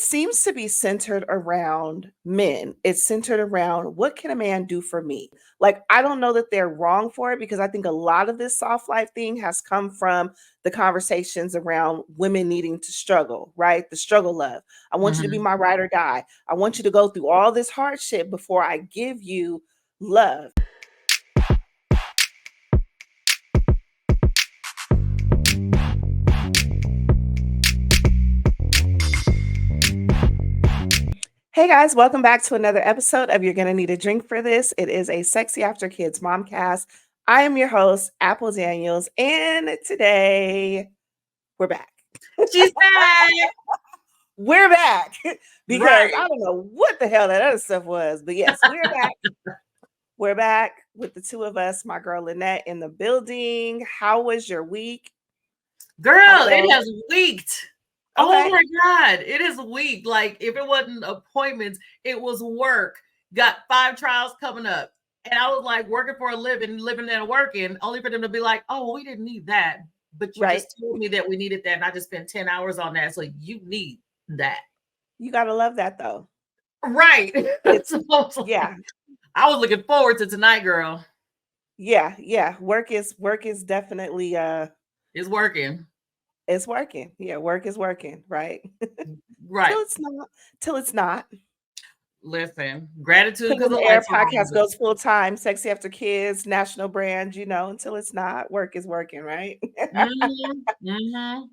seems to be centered around men. It's centered around what can a man do for me? Like, I don't know that they're wrong for it because I think a lot of this soft life thing has come from the conversations around women needing to struggle, right? The struggle love. I want you to be Mhm. my ride or die. I want you to go through all this hardship before I give you love. Hey guys, welcome back to another episode of You're Gonna Need a Drink for This. It is a Sexy After Kids Momcast. I am your host, Apple Daniels, and today we're back. She's back. We're back because Right. I don't know what the hell that other stuff was, but yes, we're back. We're back with the two of us, my girl Lynette in the building. How was your week? How'd it Girl, it go? has leaked. Oh Okay, my God. It is weak. Like, if it wasn't appointments, it was work. Got 5 trials coming up. And I was like working for a living, living and working, only for them to be like, oh, we didn't need that. But you right. just told me that we needed that. And I just spent 10 hours on that. So you need that. You gotta love that though. Right. It's So I was yeah, I was looking forward to tonight, girl. yeah. Work is definitely It's working. it's working. Yeah, work is working, right? Right. Till it's not. Till it's not. Listen, gratitude Put because in the the air lights are podcast on. goes full time, sexy after kids, national brand, until it's not, work is working, right? Mhm, mhm.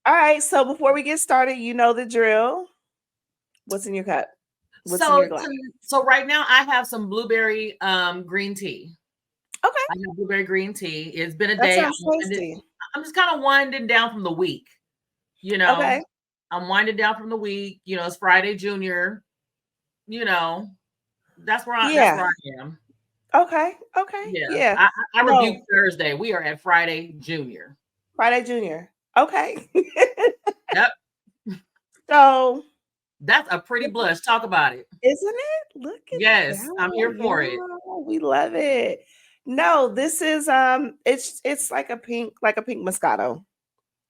All right. So before we get started, you know the drill. What's in your cup? What's in So your glass? so right now I have some blueberry green tea. Okay. I have blueberry green tea. It's been a That day. sounds tasty. I'm just kind of winding down from the week. You know, Okay. I'm winding down from the week. It's Friday Junior. You know, that's Yeah. where I am. Okay. Okay. Yeah, Yeah. I rebuke No, Thursday. We are at Friday Junior. Friday Junior. Okay. Yep, So, that's a pretty blush. Talk about it. isn't it? Look at Yes, I'm that. here for it. Yeah, we love it. No, this is it's like a pink Moscato,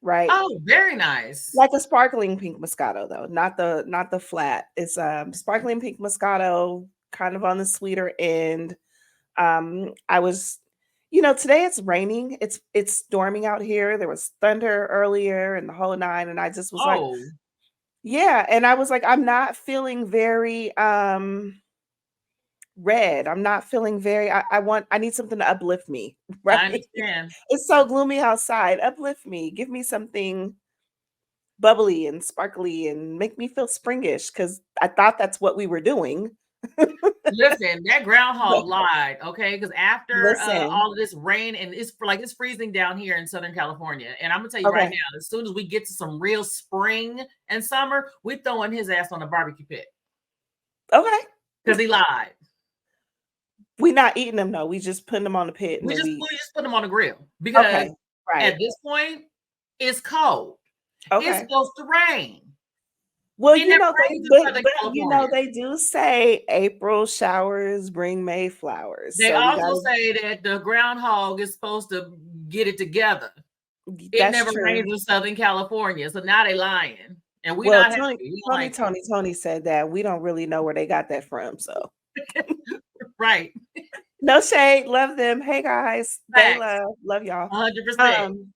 right? Oh, very nice. Like a sparkling pink Moscato though, not the flat. It's sparkling pink Moscato, kind of on the sweeter end. I was today it's raining. It's storming out here. There was thunder earlier and the whole nine and I just was like, Oh, yeah, and I was like I'm not feeling very red. I'm not feeling very I need something to uplift me, right? I understand. It's so gloomy outside. Uplift me. Give me something bubbly and sparkly and make me feel springish because I thought that's what we were doing. Listen, that groundhog lied, okay? Because after Listen, all of this rain, and it's freezing down here in Southern California, and I'm gonna tell you right okay, now, as soon as we get to some real spring and summer, we're throwing his ass on a barbecue pit okay. because he lied. We not eating them though. We just putting them on the pit and We then just we we just put him on the grill because okay, right. at this point it's cold. It's Okay. supposed to rain. Well, It never they rains in but Southern but California. they do say April showers bring May flowers. They So we also gotta say that the groundhog is supposed to get it together. It that's never true. rains in Southern California, so now they lying, and we Well, not happy. Tony, We don't Tony, like it. Tony, Tony said that we don't really know where they got that from. So Right. no shade, love them. Hey guys, they Facts. love y'all. 100%. Um,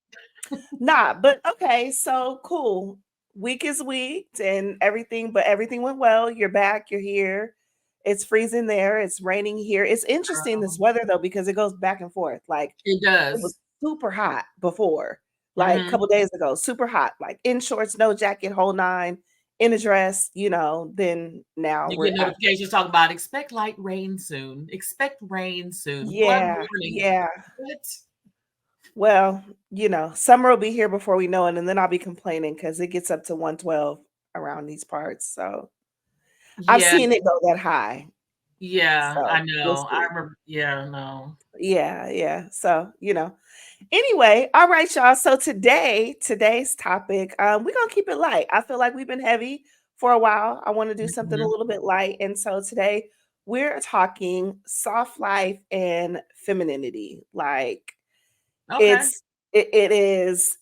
Nah, but okay, so cool. Week is week and everything, but everything went well. You're back, you're here. It's freezing there, it's raining here. It's interesting this Um, weather though, because it goes back and forth. Like it it was does. super hot before, like a Mhm. couple days ago, super hot, like in shorts, no jacket, whole nine, in a dress, then now You we're get notifications talking about expect light rain soon. Expect rain soon. Flood yeah, warning. yeah. What? Well, summer will be here before we know it, and then I'll be complaining because it gets up to 112 around these parts. So I've Yeah, seen it go that high. yeah, I So we'll know. I see. remember. Yeah, no. Yeah, yeah. So, anyway, all right, y'all. So today's topic, we're gonna keep it light. I feel like we've been heavy for a while. I want to do something a Mhm. little bit light. And so today we're talking soft life and femininity. Like Okay. it is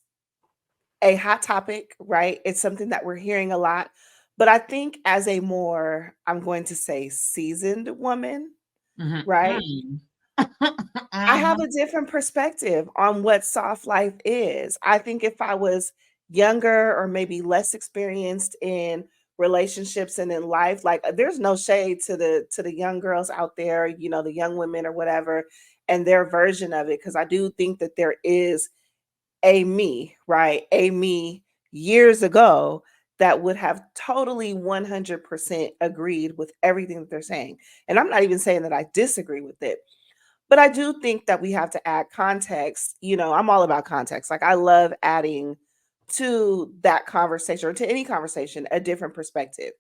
a hot topic, right? It's something that we're hearing a lot. But I think as a more, I'm going to say, seasoned woman, Mhm. right? Mm. I have Mhm. a different perspective on what soft life is. I think if I was younger or maybe less experienced in relationships and in life, like there's no shade to the young girls out there, you know, the young women or whatever, and their version of it, because I do think that there is a me, right? A me years ago that would have totally 100% agreed with everything that they're saying. And I'm not even saying that I disagree with it, but I do think that we have to add context. You know, I'm all about context. Like I love adding to that conversation or to any conversation a different perspective.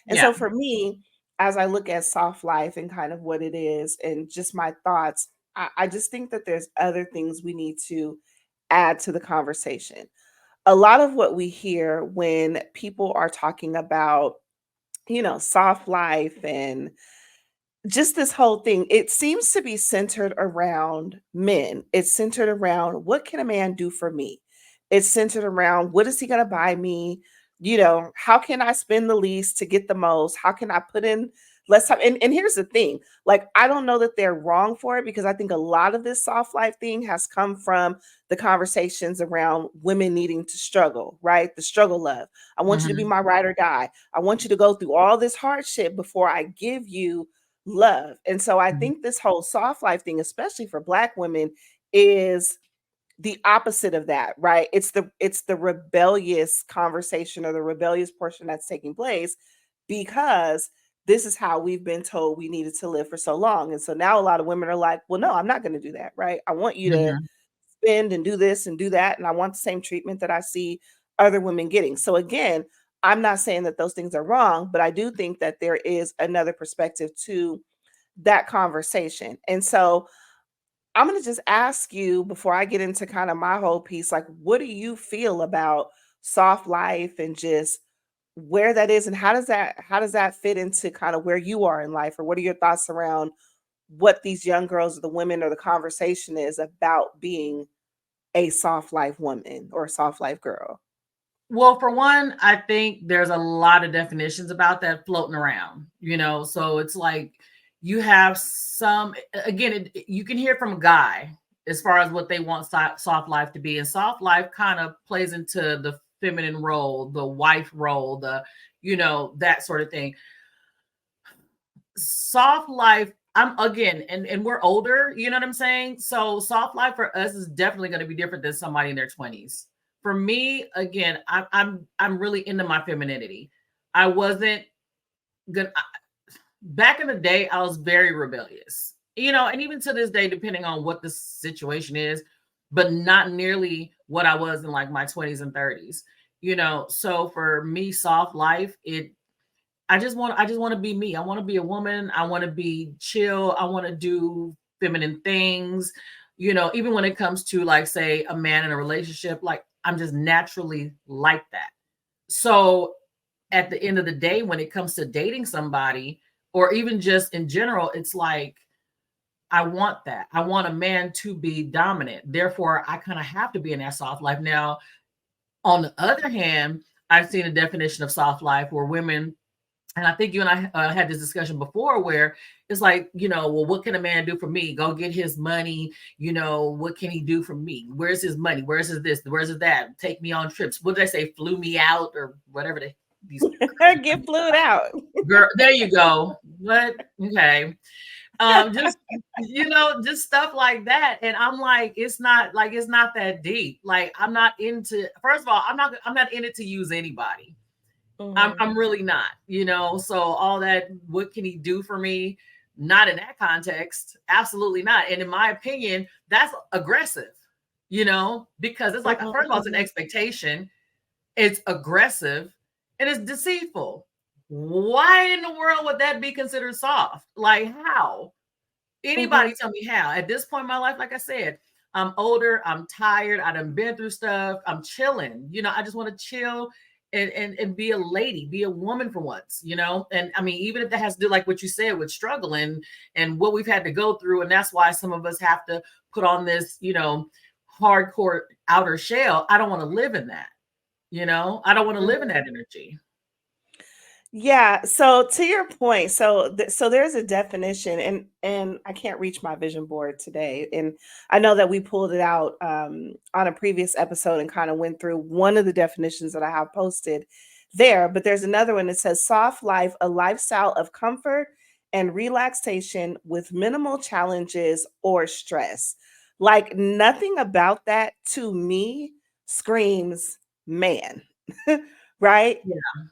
And Yeah. so for me, as I look at soft life and kind of what it is and just my thoughts, I just think that there's other things we need to add to the conversation. A lot of what we hear when people are talking about, you know, soft life and just this whole thing, it seems to be centered around men. It's centered around what can a man do for me? It's centered around what is he going to buy me? You know, how can I spend the least to get the most? How can I put in less time? And here's the thing, like, I don't know that they're wrong for it because I think a lot of this soft life thing has come from the conversations around women needing to struggle, right? The struggle love. I want you to be Mhm. my ride or die. I want you to go through all this hardship before I give you love. And so I Mhm. think this whole soft life thing, especially for Black women, is the opposite of that, right? It's the rebellious conversation or the rebellious portion that's taking place because this is how we've been told we needed to live for so long. And so now a lot of women are like, well, no, I'm not going to do that, right? I want you to Mhm. spend and do this and do that. And I want the same treatment that I see other women getting. So again, I'm not saying that those things are wrong, but I do think that there is another perspective to that conversation. And so I'm going to just ask you before I get into kind of my whole piece, like, what do you feel about soft life and just where that is and how does that fit into kind of where you are in life, or what are your thoughts around what these young girls or the women or the conversation is about being a soft life woman or a soft life girl? Well, for one, I think there's a lot of definitions about that floating around, so it's like you have some, again, you can hear from a guy as far as what they want soft life to be. And soft life kind of plays into the feminine role, the wife role, that sort of thing. Soft life, I'm again, and we're older, you know what I'm saying? So soft life for us is definitely going to be different than somebody in their 20s. For me, again, I'm really into my femininity. I wasn't good back in the day. I was very rebellious, and even to this day, depending on what the situation is, but not nearly what I was in like my 20s and 30s. So for me, soft life, I just want to be me. I want to be a woman. I want to be chill. I want to do feminine things. Even when it comes to, like, say, a man in a relationship, like, I'm just naturally like that. So at the end of the day, when it comes to dating somebody or even just in general, it's like I want that. I want a man to be dominant. Therefore, I kind of have to be in that soft life. Now, on the other hand, I've seen a definition of soft life where women, and I think you and I had this discussion before, where it's like, well, what can a man do for me? Go get his money. What can he do for me? Where's his money? Where's his this? Where's his that? Take me on trips. What did I say? Flew me out or whatever these crazy Get flued out. girl. There you go. What? Okay. Just just stuff like that. And I'm like, it's not that deep. Like, I'm not into, first of all, I'm not in it to use anybody. I'm Mhm. I'm really not, So all that, what can he do for me? Not in that context. Absolutely not. And in my opinion, that's aggressive, because it's like, Mhm, first of all, it's an mhm, expectation, it's aggressive, and it's deceitful. Why in the world would that be considered soft? Like, how? mhm. Anybody tell me how? At this point in my life, like I said, I'm older, I'm tired, I done been through stuff, I'm chilling. I just want to chill and be a lady, be a woman for once, And I mean, even if that has to do, like what you said, with struggling and what we've had to go through, and that's why some of us have to put on this, hardcore outer shell. I don't want to live in that, I don't want to live in Mhm. that energy. Yeah, so to your point, so there's a definition, and I can't reach my vision board today, and I know that we pulled it out on a previous episode and kind of went through one of the definitions that I have posted there, but there's another one that says soft life, a lifestyle of comfort and relaxation with minimal challenges or stress. Like nothing about that to me screams man, right? Yeah,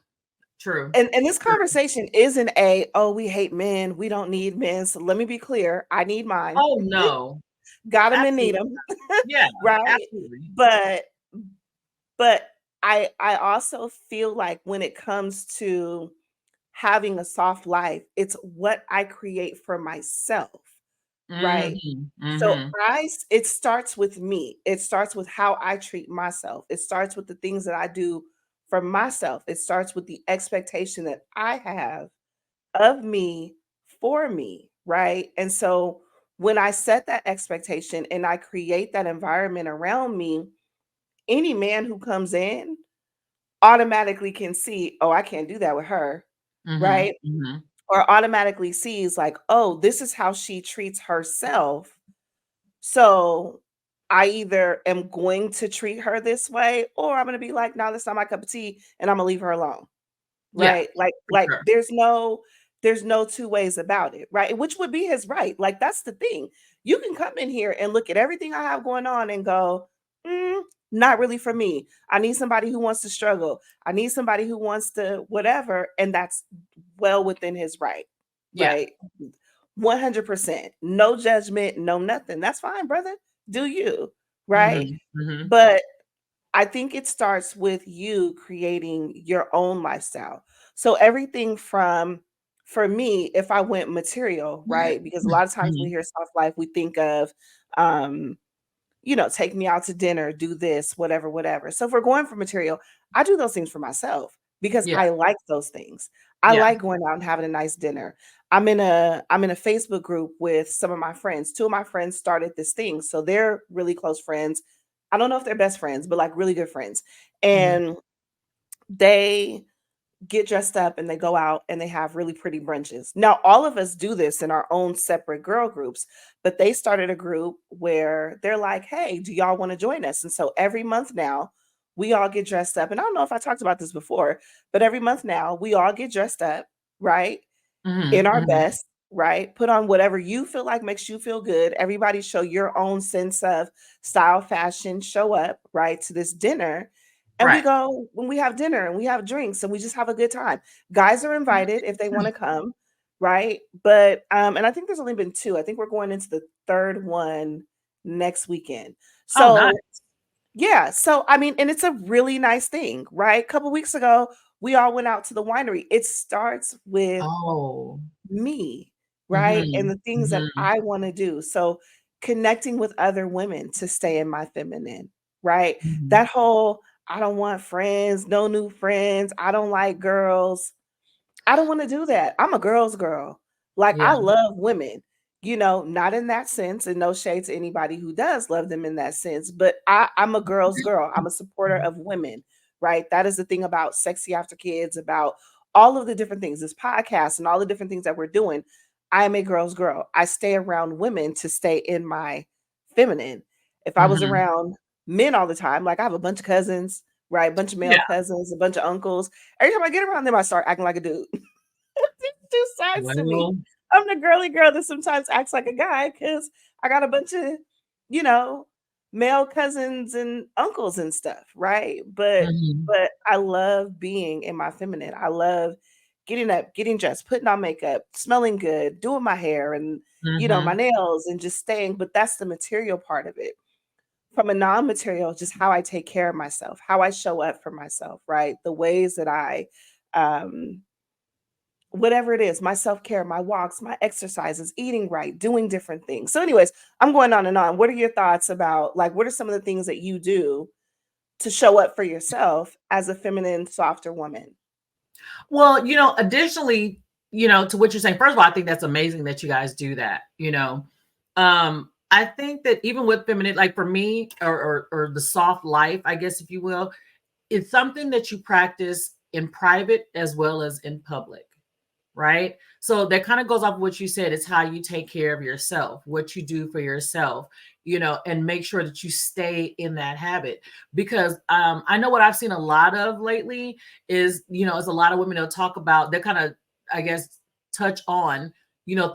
true. And this True. conversation isn't a, "Oh, we hate men, we don't need men." So let me be clear, I need mine. Oh no. Got them and need Absolutely. them, Yeah, right? absolutely. But but I also feel like when it comes to having a soft life, it's what I create for myself, right? Mhm. So Mhm. it starts with me. It starts with how I treat myself. It starts with the things that I do for myself. It starts with the expectation that I have of me for me, right? And so when I set that expectation and I create that environment around me, any man who comes in automatically can see, oh, I can't do that with her, Mhm. right? Mhm. Or automatically sees, like, oh, this is how she treats herself. So I either am going to treat her this way or I'm going to be like, no, that's not my cup of tea and I'm going to leave her alone. Yeah, Right? Like for like sure. there's no two ways about it, right? Which would be his right. Like that's the thing. You can come in here and look at everything I have going on and go, not really for me. I need somebody who wants to struggle. I need somebody who wants to whatever, and that's well within his right, Yeah. right? 100%. No judgment, no nothing. That's fine, brother. Do you, right? Mhm. Mhm. But I think it starts with you creating your own lifestyle. So everything from for me, if I went material, right? Because a lot of times we Mhm. hear soft life, we think of um, take me out to dinner, do this, whatever, whatever. So if we're going for material, I do those things for myself because Yeah. I like those things. I Yeah. like going out and having a nice dinner. I'm in a Facebook group with some of my friends. Two of my friends started this thing. So they're really close friends. I don't know if they're best friends, but like really good friends. Mhm. And they get dressed up and they go out and they have really pretty brunches. Now, all of us do this in our own separate girl groups, but they started a group where they're like, hey, do y'all want to join us? And so every month now, we all get dressed up. And I don't know if I talked about this before, but every month now, we all get dressed up, right? In Mhm. our Mhm. best, right? Put on whatever you feel like makes you feel good. Everybody show your own sense of style, fashion, show up, right, to this dinner. And we Right. go when we have dinner and we have drinks and we just have a good time. Guys are invited if they want to come, right? But and I think there's only been two. I think we're going into the third one next weekend. Oh, nice. So yeah, so I mean, and it's a really nice thing, right? A couple weeks ago, we all went out to the winery. It starts with Oh. me, right? And Mhm. the things that Mhm. I want to do. So connecting with other women to stay in my feminine, right? Mhm. That whole I don't want friends, no new friends, I don't like girls. I don't wanna do that. I'm a girl's girl. Like, I Yeah. love women, not in that sense, and no shade to anybody who does love them in that sense, but I'm a girl's girl. I'm a supporter Mhm. of women, right? That is the thing about Sexy After Kids, about all of the different things, this podcast and all the different things that we're doing. I am a girl's girl. I stay around women to stay in my feminine. If I was Mhm. around men all the time, like, I have a bunch of cousins, right? A bunch of male Yeah. cousins, a bunch of uncles. Every time I get around them, I start acting like a dude. There's two sides to me. Well. I'm the girly girl that sometimes acts like a guy because I got a bunch of, you know, male cousins and uncles and stuff, right? But Mhm. but I love being in my feminine. I love getting up, getting dressed, putting on makeup, smelling good, doing my hair and my Mhm. nails and just staying. But that's the material part of it. From a non-material, just how I take care of myself, how I show up for myself, right? The ways that I whatever it is, my self-care, my walks, my exercises, eating right, doing different things. So anyways, I'm going on and on. What are your thoughts about like what are some of the things that you do to show up for yourself as a feminine, softer woman? Well, additionally, to what you're saying, first of all, I think that's amazing that you guys do that. I think that even with feminine, like for me, or the soft life, I guess, if you will, it's something that you practice in private as well as in public, right? So that kind of goes off of what you said. It's how you take care of yourself, what you do for yourself, and make sure that you stay in that habit. Because I know what I've seen a lot of lately is a lot of women, they'll talk about, they kind of, I guess, touch on,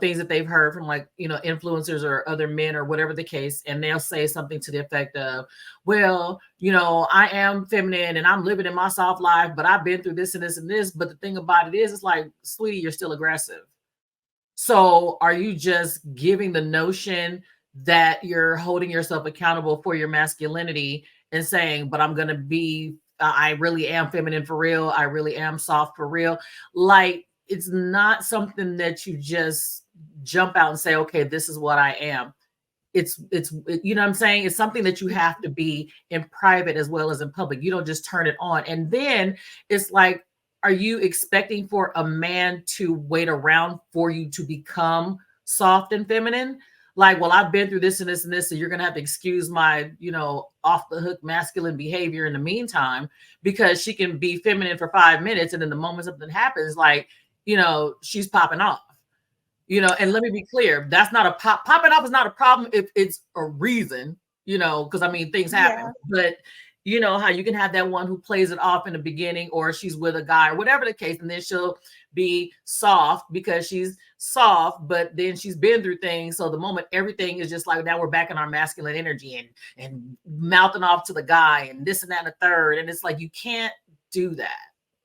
things that they've heard from, like, influencers or other men or whatever the case. And they'll say something to the effect of, well, I am feminine and I'm living in my soft life, but I've been through this and this and this. But the thing about it is, it's like, sweetie, you're still aggressive. So are you just giving the notion that you're holding yourself accountable for your masculinity and saying, but I'm going to be, I really am feminine for real. I really am soft for real. Like, it's not something that you just jump out and say, okay, this is what I am. It's you know what I'm saying? It's something that you have to be in private as well as in public. You don't just turn it on. And then it's like, are you expecting for a man to wait around for you to become soft and feminine? Like, well, I've been through this and this and this, so you're gonna have to excuse my, off the hook masculine behavior in the meantime, because she can be feminine for 5 minutes, and then the moment something happens, like, she's popping off. And let me be clear, that's not popping off is not a problem if it's a reason, because I mean, things happen. Yeah. But how you can have that one who plays it off in the beginning, or she's with a guy or whatever the case, and then she'll be soft because she's soft, but then she's been through things. So the moment everything is just like, now we're back in our masculine energy and mouthing off to the guy and this and that and the third. And it's like, you can't do that.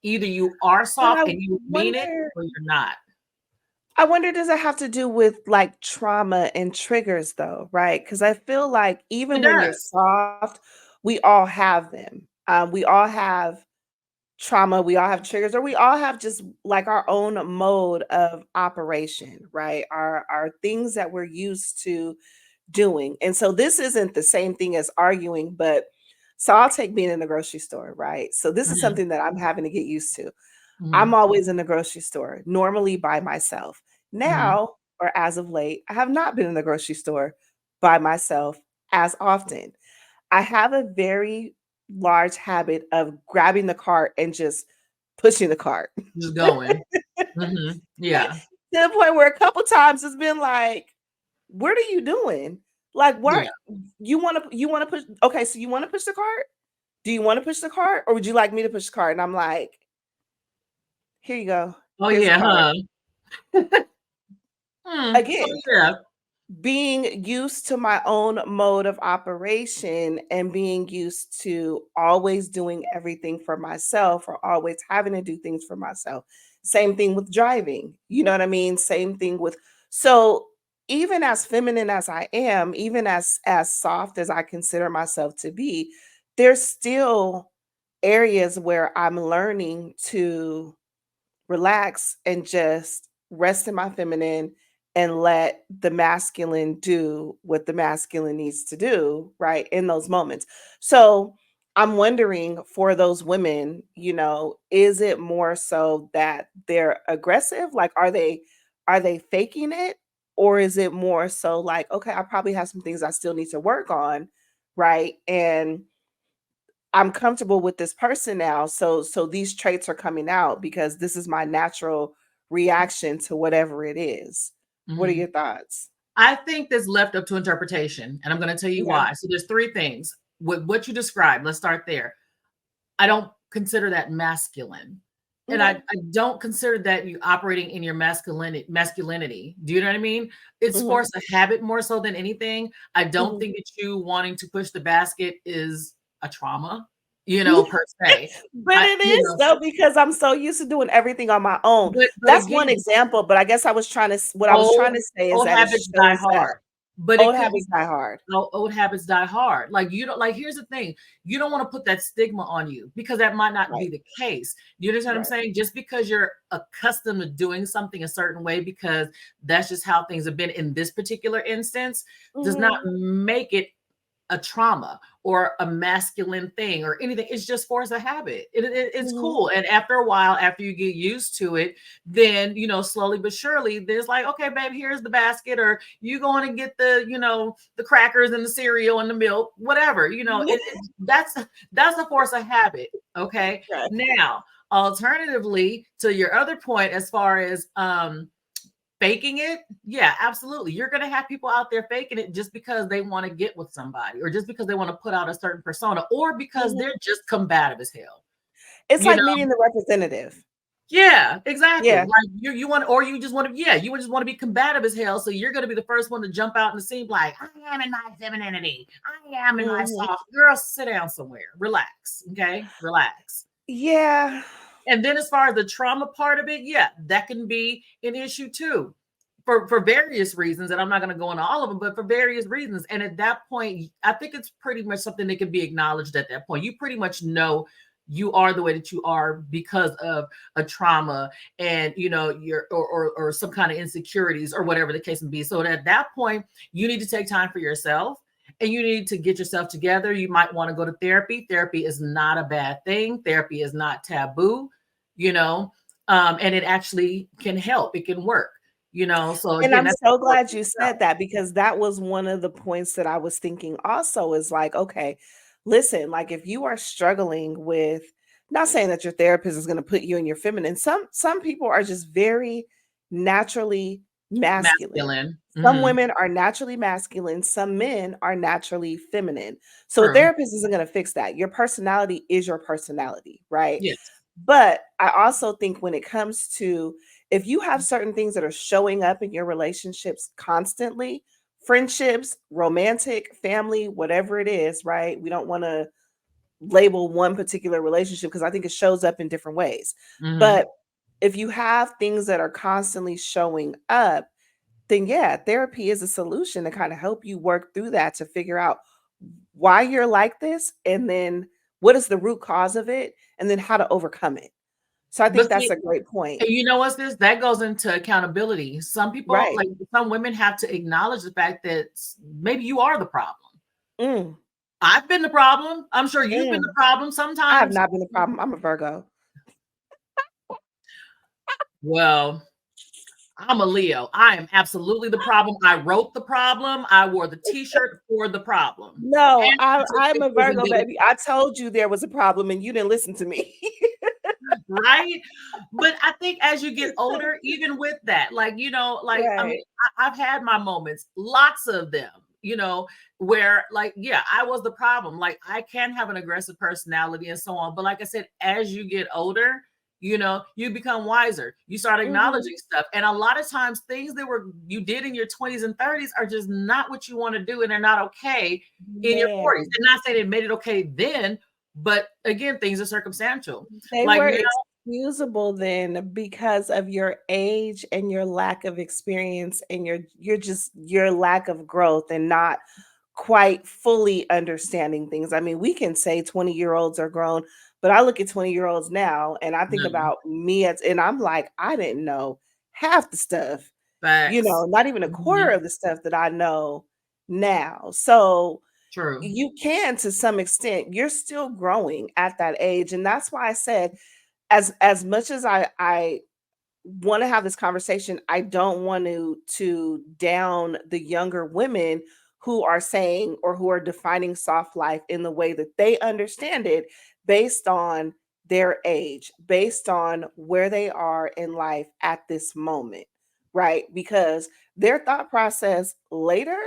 Either you are But I soft and you mean it, wonder or you're not. I wonder, does it have to do with like trauma and triggers though, right? Because I feel like It even when you're does. soft, we all have them. We all have trauma, we all have triggers, or we all have just like our own mode of operation, right? Our things that we're used to doing. And so this isn't the same thing as arguing, but so I'll take being in the grocery store, right? So this is Mhm, something that I'm having to get used to. I'm mhm, always in the grocery store, normally by myself. mhm. Now, or as of late, I have not been in the grocery store by myself as often. I have a very large habit of grabbing the cart and just pushing the cart. Just going. Mhm. To Yeah. the point where a couple times it's been like, "What are you doing? Like, Yeah. what you wanna push, okay, so you wanna push the cart? Do you wanna push the cart, or would you like me to push the cart?" And I'm like, "Here you go. Oh, Here's the yeah, cart." huh? Oh, Again, yeah. being used to my own mode of operation and being used to always doing everything for myself or always having to do things for myself. Same thing with driving. You know what I mean? Same thing with, so even as feminine as I am, even as soft as I consider myself to be, there's still areas where I'm learning to relax and just rest in my feminine and let the masculine do what the masculine needs to do, right? In those moments. So I'm wondering for those women, is it more so that they're aggressive? Like, are they faking it? Or is it more so like, okay, I probably have some things I still need to work on, right? And I'm comfortable with this person now, so these traits are coming out because this is my natural reaction to whatever it is. What are Mhm. your thoughts? I think that's left up to interpretation, and I'm gonna tell you Okay. why. So there's 3 things. With what you described, let's start there. I don't consider that masculine. And I Okay. I don't consider that you operating in your masculinity. Do you know what I mean? It's Mhm. force of habit more so than anything. I don't Mhm. think that you wanting to push the basket is a trauma, per se. But it You is know, though because I'm so used to doing everything on my own. but That's one again, example, but I guess I was trying to what I was trying old to say is old that it habits die shows hard. out. But it Old could be habits die hard. old habits die hard. Like, you don't, like, here's the thing. You don't want to put that stigma on you because that might not Right. be the case. Do you understand what I'm Right. saying? Just because you're accustomed to doing something a certain way because that's just how things have been in this particular instance does not Mhm. make it a trauma or a masculine thing or anything. It's just force a habit. It's Mhm. cool. And after a while, after you get used to it, then, slowly but surely, there's like, okay, babe, here's the basket, or you going to get the crackers and the cereal and the milk, whatever. That's a force of habit. Okay. Right. Now, Alternatively, to your other point, as far as faking it, yeah, absolutely. You're going to have people out there faking it just because they want to get with somebody, or just because they want to put out a certain persona, or because Mhm. they're just combative as hell. It's You like know, meeting the representative. yeah, exactly. Yeah. Like you want, or you just want to, yeah, you just want to be combative as hell. So you're going to be the first one to jump out in the scene, like, I am in my femininity. I am in my Mhm. soft. Girl, sit down somewhere. Relax. Okay. Relax. Yeah. And then as far as the trauma part of it, yeah, that can be an issue too. For various reasons, and I'm not going to go into all of them, but for various reasons. And at that point, I think it's pretty much something that can be acknowledged at that point. You pretty much know you are the way that you are because of a trauma, and your or some kind of insecurities or whatever the case may be. So at that point, you need to take time for yourself, and you need to get yourself together. You might want to go to therapy. Therapy is not a bad thing. Therapy is not taboo, you know, and it actually can help. It can work. So And again, I'm that's so glad important you as well. said that, because that was one of the points that I was thinking also, is like, okay, listen, like if you are struggling with, not saying that your therapist is going to put you in your feminine. Some people are just very naturally masculine. Masculine. Some Hmm. women are naturally masculine, some men are naturally feminine. So a True. therapist isn't going to fix that. Your personality is your personality, right? Yes. But I also think when it comes to, if you have certain things that are showing up in your relationships constantly, friendships, romantic, family, whatever it is, right? We don't want to label one particular relationship because I think it shows up in different ways. Hmm. But if you have things that are constantly showing up, then yeah, therapy is a solution to kind of help you work through that, to figure out why you're like this, and then what is the root cause of it, and then how to overcome it. So I think But that's see, a great point. and you know what's this? That goes into accountability. Some people, Right. like some women, have to acknowledge the fact that maybe you are the problem. Mm, I've been the problem. I'm sure you've been the mm. problem I have sometimes. not been the problem. I'm a Virgo. Well, I'm a Leo. I am absolutely the problem. I wrote the problem. I wore the t-shirt for the problem. No, And I took I'm a pictures and Virgo, did it, baby. I told you there was a problem and you didn't listen to me. right? But I think as you get older, even with that, like, like, I mean, Right. I've had my moments, lots of them, where, like, yeah, I was the problem. Like, I can have an aggressive personality and so on. But like I said, as you get older, you become wiser. You start Mhm. acknowledging stuff. And a lot of times things that were you did in your 20s and 30s are just not what you want to do, and they're not okay in your 40s. Man, And not saying it made it okay then, but again, things are circumstantial. they Like were now, excusable then because of your age and your lack of experience and your lack of growth and not quite fully understanding things. I mean, we can say 20-year-olds are grown, but I look at 20-year-olds now and I think no, about me and I'm like, I didn't know half the stuff, facts. not even a quarter Mhm. of the stuff that I know now. So True. you can, to some extent, you're still growing at that age. And that's why I said, as much as I want to have this conversation, I don't want to down the younger women who are saying, or who are defining soft life in the way that they understand it, based on their age, based on where they are in life at this moment, right? Because their thought process later,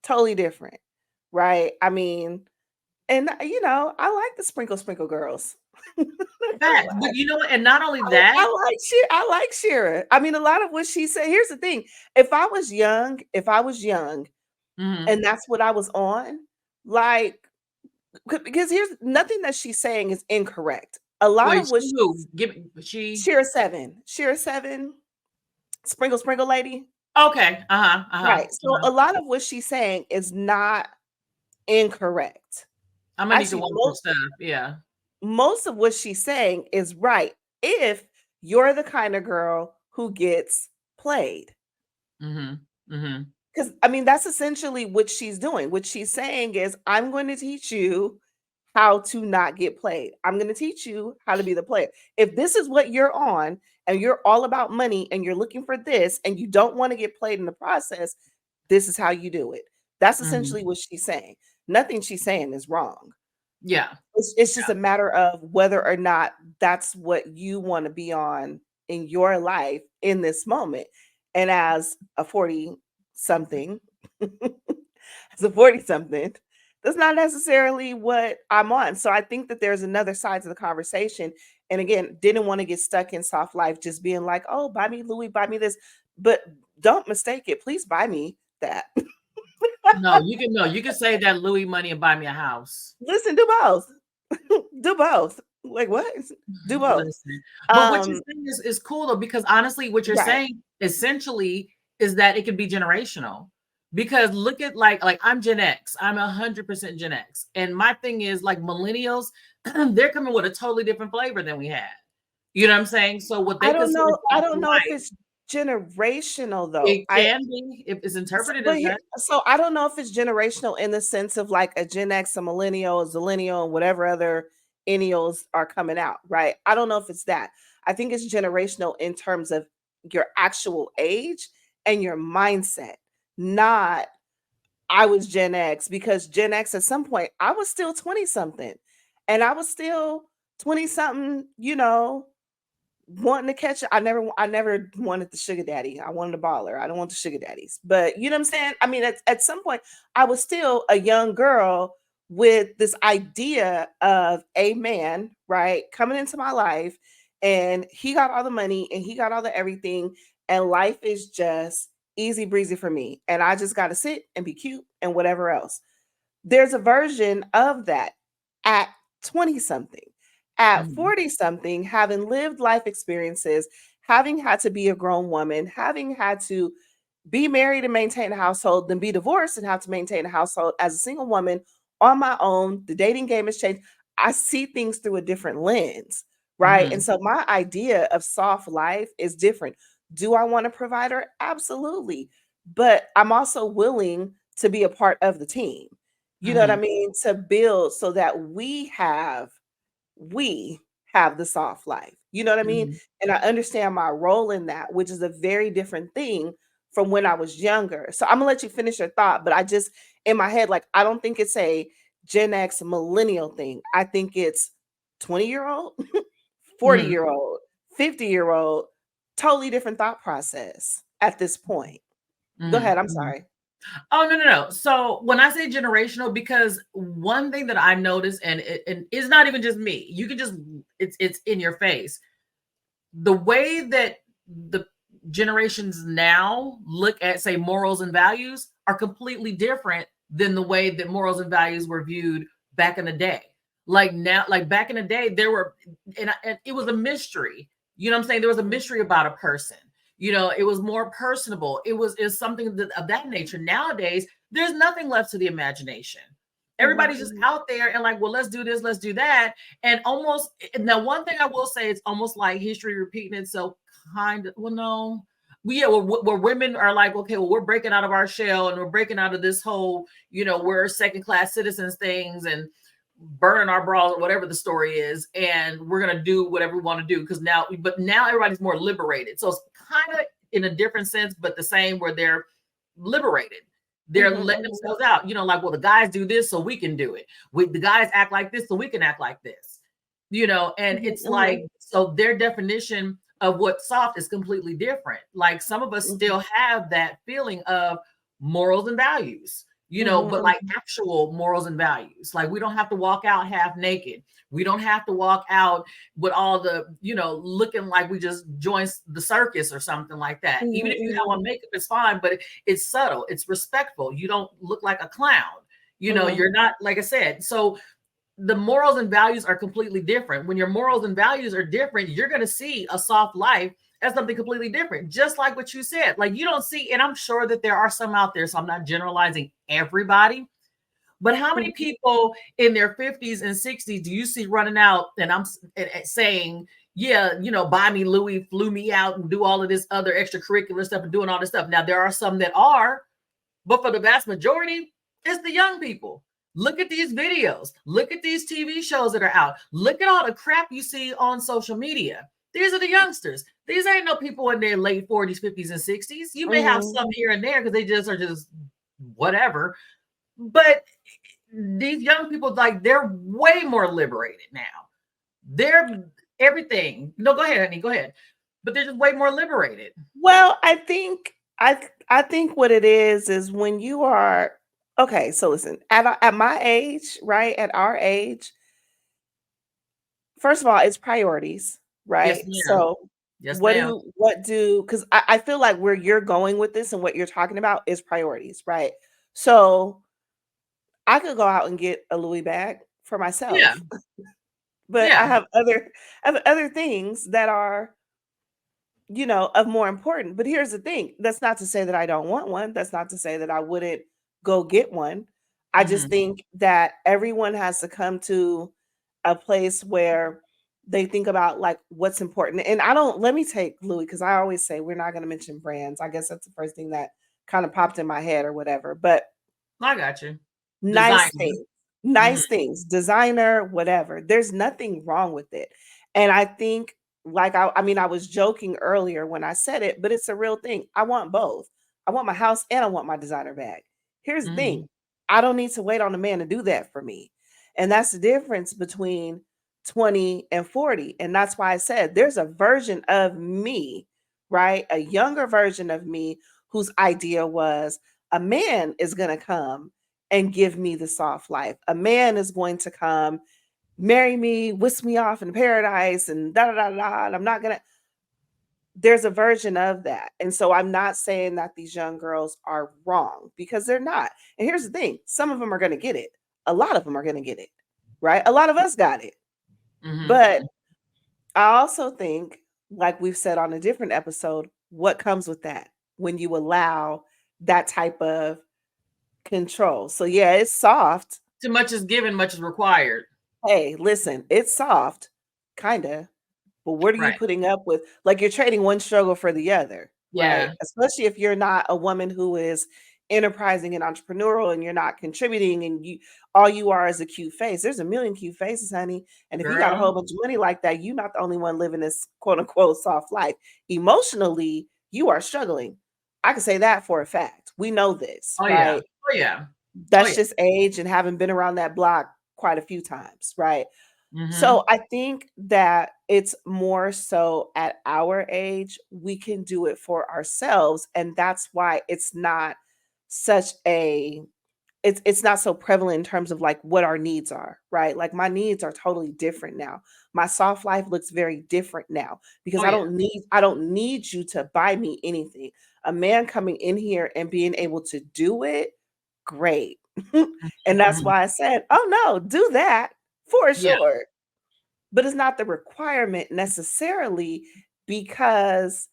totally different, right? I mean, and I like the sprinkle girls. Facts. But you know what? And not only that, I like Shira. I mean, a lot of what she said. Here's the thing: if I was young, mhm. and that's what I was on, like, because here's nothing that she's saying is incorrect. A lot Wait, of what she who? she's Give she Shira 7, sprinkle lady, okay. Uh-huh. Uh-huh. right? So Uh-huh. a lot of what she's saying is not incorrect. I'm gonna need to Actually, watch her stuff. Yeah. most of what she's saying is right if you're the kind of girl who gets played. Mm-hmm. Mm-hmm. Because I mean, that's essentially what she's doing. What she's saying is, I'm going to teach you how to not get played. I'm going to teach you how to be the player. If this is what you're on, and you're all about money, and you're looking for this, and you don't want to get played in the process, this is how you do it. That's Mm-hmm. essentially what she's saying. Nothing she's saying is wrong. Yeah. It's just a matter of whether or not that's what you want to be on in your life in this moment. And as a 40 something, as a 40 something, that's not necessarily what I'm on. So I think that there's another side to the conversation. And again, didn't want to get stuck in soft life, just being like, oh, buy me Louis, buy me this. But don't mistake it. Please buy me that. No, you can save that Louis money and buy me a house. Listen, do both. Do both. Like what? Do both. Listen, but what you're Um, saying is cool though, because honestly, what you're right. saying essentially is that it could be generational. Because look at like I'm Gen X, I'm 100% Gen X, and my thing is like millennials, they're coming with a totally different flavor than we had. You know what I'm saying? So what I they don't consider know. I soft don't know if life, it's generational though. it can be if it's interpreted But as here, that. so I don't know if it's generational in the sense of like a Gen X, a millennial, a zillennial, and whatever other ennials are coming out, right? I don't know if it's that. I think it's generational in terms of your actual age and your mindset, not I was Gen X, because Gen X at some point I was still 20 something and I was still 20 something, wanting to catch it. I never wanted the sugar daddy. I wanted a baller. I don't want the sugar daddies. But you know what I'm saying? I mean, at some point, I was still a young girl with this idea of a man, right, coming into my life, and he got all the money and he got all the everything, and life is just easy breezy for me. And I just got to sit and be cute and whatever else. There's a version of that at 20 something. At Mhm, 40 something, having lived life experiences, having had to be a grown woman, having had to be married and maintain a household, then be divorced and have to maintain a household as a single woman on my own. The dating game has changed. I see things through a different lens, right? And mhm, so my idea of soft life is different. Do I want a provider? Absolutely. But I'm also willing to be a part of the team. You know what I mhm, mean? To build so that we have the soft life. You know what I mean? mhm, And I understand my role in that, which is a very different thing from when I was younger. So I'm gonna let you finish your thought, but I just in my head, like I don't think it's a Gen X millennial thing. I think it's 20-year-old, mhm, 40-year-old, 50-year-old, totally different thought process at this point. Go mhm, ahead. I'm mhm. sorry. Oh, no, no, no. So when I say generational, because one thing that I noticed, and it's not even just me, you can just it's in your face. The way that the generations now look at, say, morals and values are completely different than the way that morals and values were viewed back in the day. Like now, like back in the day, there were, and it was a mystery. You know what I'm saying? There was a Mhm, mystery about a person. You know, it was more personable. Is something that, of that nature. Nowadays, there's nothing left to the imagination. mhm, Everybody's just mhm, out there and like, well, let's do this, let's do that, and almost now one thing I will say, it's almost like history repeating itself, kind of. Well, no, yeah, where women are like, okay, well, we're breaking out of our shell and we're breaking out of this whole, we're second class citizens things and burning our bras or whatever the story is, and we're gonna do whatever we want to do because now everybody's more liberated. So it's kind of in a different sense, but the same, where they're liberated. They're mhm, letting mhm, themselves out, like, well, the guys do this, so we can do it. The guys act like this, so we can act like this. And mhm, it's mhm, like, so their definition of what soft is completely different. Like some of us mhm, still have that feeling of morals and values, but mhm, like actual morals and values. Like we don't have to walk out half naked. We don't have to walk out with all the, looking like we just joined the circus or something like that. Even mhm, if you have mhm, on makeup, it's fine, but it's subtle, it's respectful. You don't look like a clown. mhm, You're not, like I said. So the morals and values are completely different. When your morals and values are different, you're going to see a soft life as something completely different. Just like what you said, like you don't see, and I'm sure that there are some out there, so I'm not generalizing everybody, but how many mhm, people in their 50s and 60s do you see running out and saying, yeah, buy me Louis, flew me out and do all of this other extracurricular stuff and doing all this stuff. Now, there are some that are, but for the vast majority, it's the young people. Look at these videos. Look at these TV shows that are out. Look at all the crap you see on social media. These are the youngsters. These ain't no people in their late 40s, 50s, and 60s. You may have mhm, some here and there because they just are just whatever. But these young people, like, they're way more liberated now. They're everything. No, go ahead, honey. Go ahead. But they're just way more liberated. Well, I think what it is when you are okay. So listen, at my age, right? At our age, first of all, it's priorities, Yes, right? ma'am. So Yes, ma'am. what do because I feel like where you're going with this and what you're talking about is priorities, right? So I could go out and get a Louis bag for Yeah. myself, but Yeah. I have other things that are, of more important. But here's the thing. That's not to say that I don't want one. That's not to say that I wouldn't go get one. I just Hmm. think that everyone has to come to a place where they think about like what's important. And I don't let me take Louis because I always say we're not going to mention brands. I guess that's the first thing that kind of popped in my head or whatever. But I got you. nice Designing. things, Hmm. designer, whatever. There's nothing wrong with it. And I think, like, I mean, I was joking earlier when I said it, but it's a real thing. I want both. I want my house and I want my designer bag. Here's the thing, Hmm. I don't need to wait on a man to do that for me. And that's the difference between 20 and 40. And that's why I said there's a version of me, right? A younger version of me whose idea was a man is going to come and give me the soft life. A man is going to come, marry me, whisk me off in paradise, and da da da da. And I'm not gonna. There's a version of that, and so I'm not saying that these young girls are wrong because they're not. And here's the thing: some of them are going to get it. A lot of them are going to get it, right? A lot of us got it, Hmm. but I also think, like we've said on a different episode, what comes with that when you allow that type of control. So yeah, it's soft. Too much is given, much is required. Hey, listen, it's soft, kinda, but what are you Right. putting up with? Like, you're trading one struggle for the other, right? Yeah. Especially if you're not a woman who is enterprising and entrepreneurial and you're not contributing and all you are is a cute face. There's a million cute faces, honey. And if you got a Girl. whole bunch of money like that, you're not the only one living this quote unquote soft life. Emotionally, you are struggling. I can say that for a fact. We know this, Oh yeah. right? Oh yeah. Oh That's yeah. just age and having been around that block quite a few times, right? Hmm. So I think that it's more so at our age, we can do it for ourselves. And that's why it's not such a it's not so prevalent in terms of like what our needs are, right? Like my needs are totally different now. My soft life looks very different now because Oh yeah. I don't need you to buy me anything. A man coming in here and being able to do it, great. And that's Hmm. why I said, "Oh no, do that for Yeah. sure." But it's not the requirement necessarily because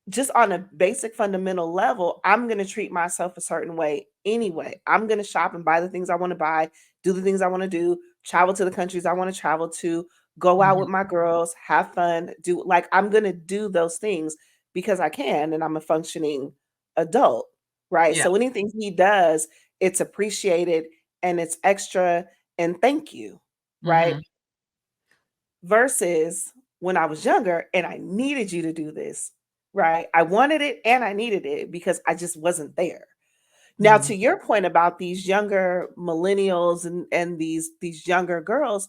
just on a basic fundamental level, I'm going to treat myself a certain way anyway. I'm going to shop and buy the things I want to buy, do the things I want to do, travel to the countries I want to travel to, go out with Hmm. my girls, have fun, do like I'm going to do those things because I can and I'm a functioning adult, right? Yeah. So anything he does, it's appreciated and it's extra and thank you, right? Hmm. Versus when I was younger and I needed you to do this, right? I wanted it and I needed it because I just wasn't there. Now, Hmm. to your point about these younger millennials and these younger girls,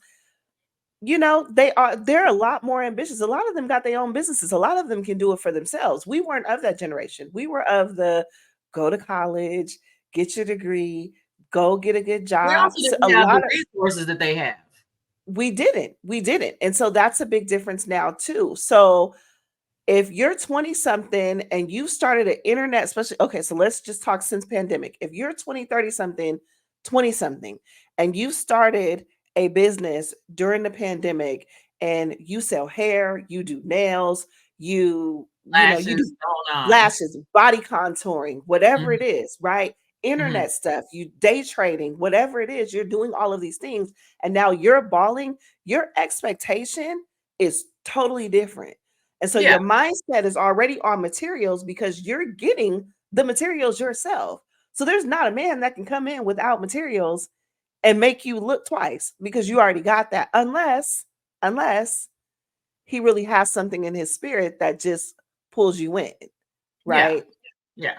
they're a lot more ambitious. A lot of them got their own businesses. A lot of them can do it for themselves. We weren't of that generation. We were of the go to college, get your degree, go get a good We job. also So a didn't have the lot of resources that they have. we didn't. And so that's a big difference now too. So if you're 20 something and you started an internet, especially, okay, so let's just talk since pandemic. If you're 20, 30 something, 20 something, and you started a business during the pandemic and you sell hair, you do nails, you Lashes, do the whole nine. lashes, body contouring, whatever Hmm. it is, right? Hmm. Internet stuff, you day trading, whatever it is, you're doing all of these things. And now you're balling, your expectation is totally different. And so Yeah. your mindset is already on materials because you're getting the materials yourself. So there's not a man that can come in without materials and make you look twice because you already got that unless he really has something in his spirit that just pulls you in, Yeah. right? Yeah.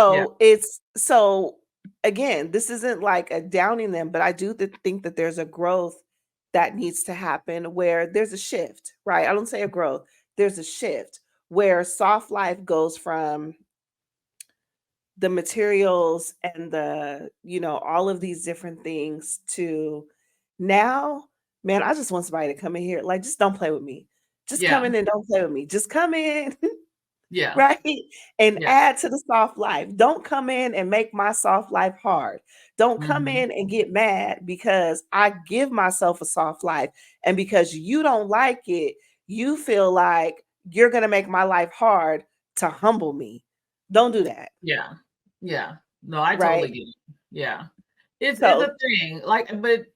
Yeah. So it's so again, this isn't like a downing them, but I do think that there's a growth that needs to happen where there's a shift, right? I don't say a growth, there's a shift where soft life goes from the materials and all of these different things to now, man, I just want somebody to come in here. Like, just don't play with me. Just come Yeah. in and don't play with me. Just come in. Yeah. Right? And Yeah. add to the soft life. Don't come in and make my soft life hard. Don't come Mhm. in and get mad because I give myself a soft life. And because you don't like it, you feel like you're going to make my life hard to humble me. Don't do that. Yeah. Yeah. No, I totally Right? get it. Yeah. It's a So, thing. Like, but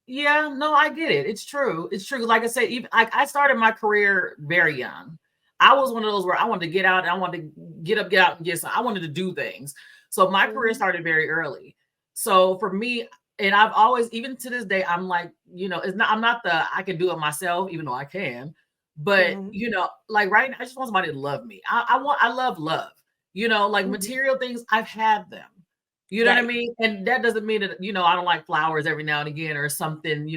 yeah, no, I get it. It's true. It's true. Like I said, even I started my career very young. I was one of those where I wanted to get out and I wanted to get out and get some. I wanted to do things. So my career mhm, started very early. So for me, and I've always, even to this day, I'm like, it's not, I'm not the I can do it myself, even though I can. But mhm, like right now, I just want somebody to love me. I love love. Like mhm. material things, I've had them. You know what I Right. mean? And that doesn't mean that, I don't like flowers every now and again or something,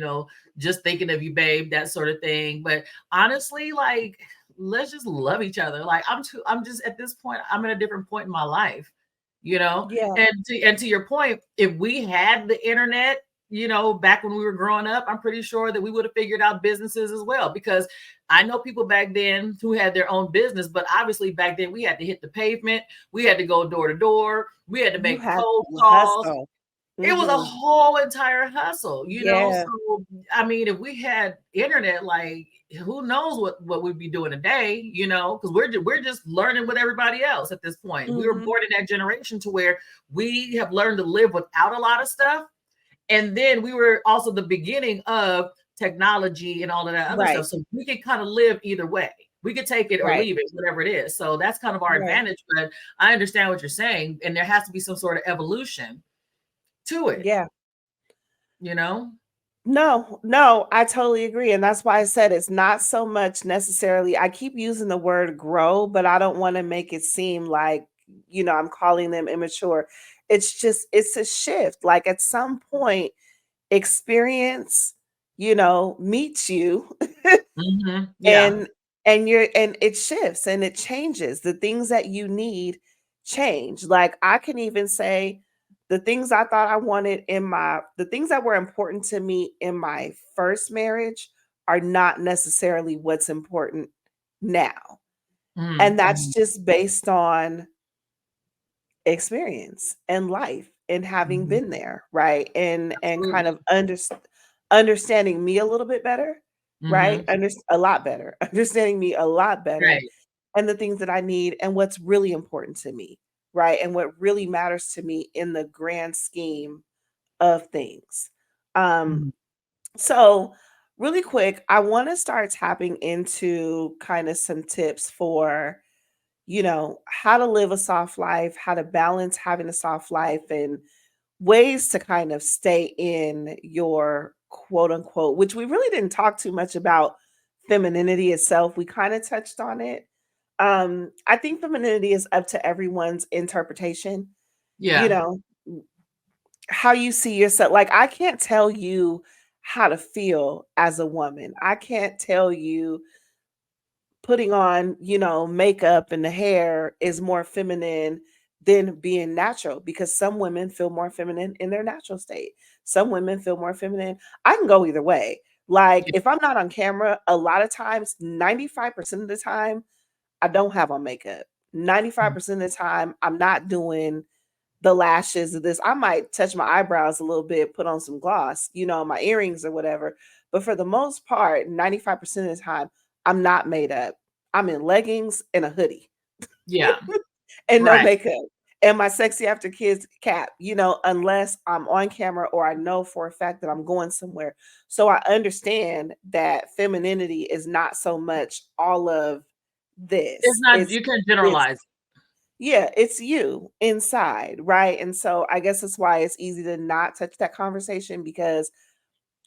just thinking of you, babe, that sort of thing. But honestly, like, let's just love each other. Like, I'm just at this point, I'm at a different point in my life, you know? Yeah. And to your point, if we had the internet, back when we were growing up, I'm pretty sure that we would have figured out businesses as well. Because I know people back then who had their own business, but obviously back then we had to hit the pavement, we had to go door to door, we had to You make have cold to calls. hustle. It was a Mhm. whole entire hustle, Yeah. So I mean, if we had internet, like who knows what we'd be doing today, because we're just learning with everybody else at this point. We were Mhm. born in that generation to where we have learned to live without a lot of stuff. And then we were also the beginning of technology and all of that other Right. stuff. So we could kind of live either way. We could take it or Right. leave it, whatever it is. So that's kind of our Right. advantage. But I understand what you're saying. And there has to be some sort of evolution to it, Yeah. you know? No, no, I totally agree. And that's why I said it's not so much necessarily, I keep using the word grow, but I don't want to make it seem like, I'm calling them immature. It's just, it's a shift. Like at some point, experience, meets you Yeah. and and it shifts and it changes. The things that you need change. Like I can even say the things I thought I wanted the things that were important to me in my first marriage are not necessarily what's important now. And that's Mhm. just based on experience and life and having Mhm. been there, right? And kind Absolutely. of understanding me a little bit better, right? Mhm. A lot better, understanding me a lot better Right. and the things that I need and what's really important to me, right? And what really matters to me in the grand scheme of things. Um, Mhm. so really quick, I want to start tapping into kind of some tips for how to live a soft life, how to balance having a soft life, and ways to kind of stay in your quote unquote, which we really didn't talk too much about femininity itself. We kind of touched on it. I think femininity is up to everyone's interpretation, you Yeah. know, how you see yourself. Like, I can't tell you how to feel as a woman. I can't tell you putting on, makeup and the hair is more feminine than being natural because some women feel more feminine in their natural state. Some women feel more feminine. I can go either way. Like Yeah. if I'm not on camera, a lot of times, 95% of the time, I don't have on makeup. 95% of the time, I'm not doing the lashes of this. I might touch my eyebrows a little bit, put on some gloss, my earrings or whatever. But for the most part, 95% of the time, I'm not made up. I'm in leggings and a hoodie Yeah. and no Right. makeup and my sexy after kids cap, unless I'm on camera or I know for a fact that I'm going somewhere. So I understand that femininity is not so much all of It's this. not, It's you can it's generalize. yeah, it's you inside, right? And so I guess that's why it's easy to not touch that conversation because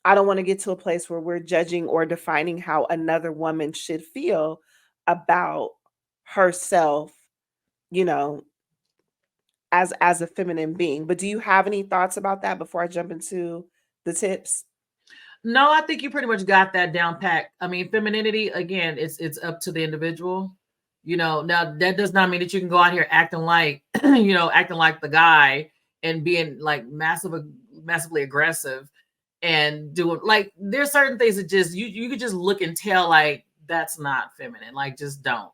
I don't want to get to a place where we're judging or defining how another woman should feel about herself, you know, as a feminine being. But do you have any thoughts about that before I jump into the tips? No, I think you pretty much got that down pat. I mean, femininity again, it's up to the individual. Now that does not mean that you can go out here acting like, acting like the guy and being like massively aggressive and doing like there's certain things that just you could just look and tell like that's not feminine. Like just don't.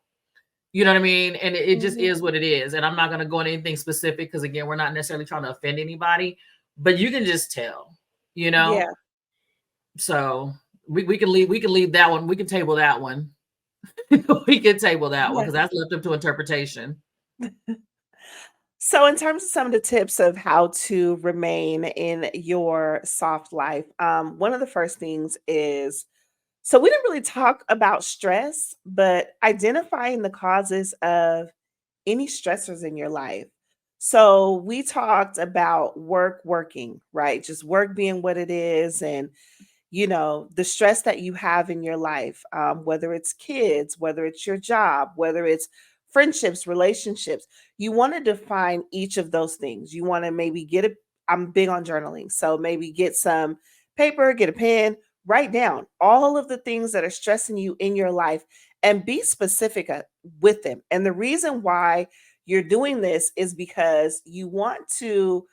You know what I mean? And it just Mhm. is what it is. And I'm not gonna go into anything specific because again, we're not necessarily trying to offend anybody, but you can just tell, you know. Yeah. So we can leave that one. We can table that one. We can table that one Yeah. because that's left up to interpretation. So, in terms of some of the tips of how to remain in your soft life, one of the first things is so we didn't really talk about stress, but identifying the causes of any stressors in your life. So, we talked about working, right? Just work being what it is, and the stress that you have in your life, whether it's kids, whether it's your job, whether it's friendships, relationships, you want to define each of those things. You want to maybe I'm big on journaling. So maybe get some paper, get a pen, write down all of the things that are stressing you in your life and be specific with them. And the reason why you're doing this is because you want to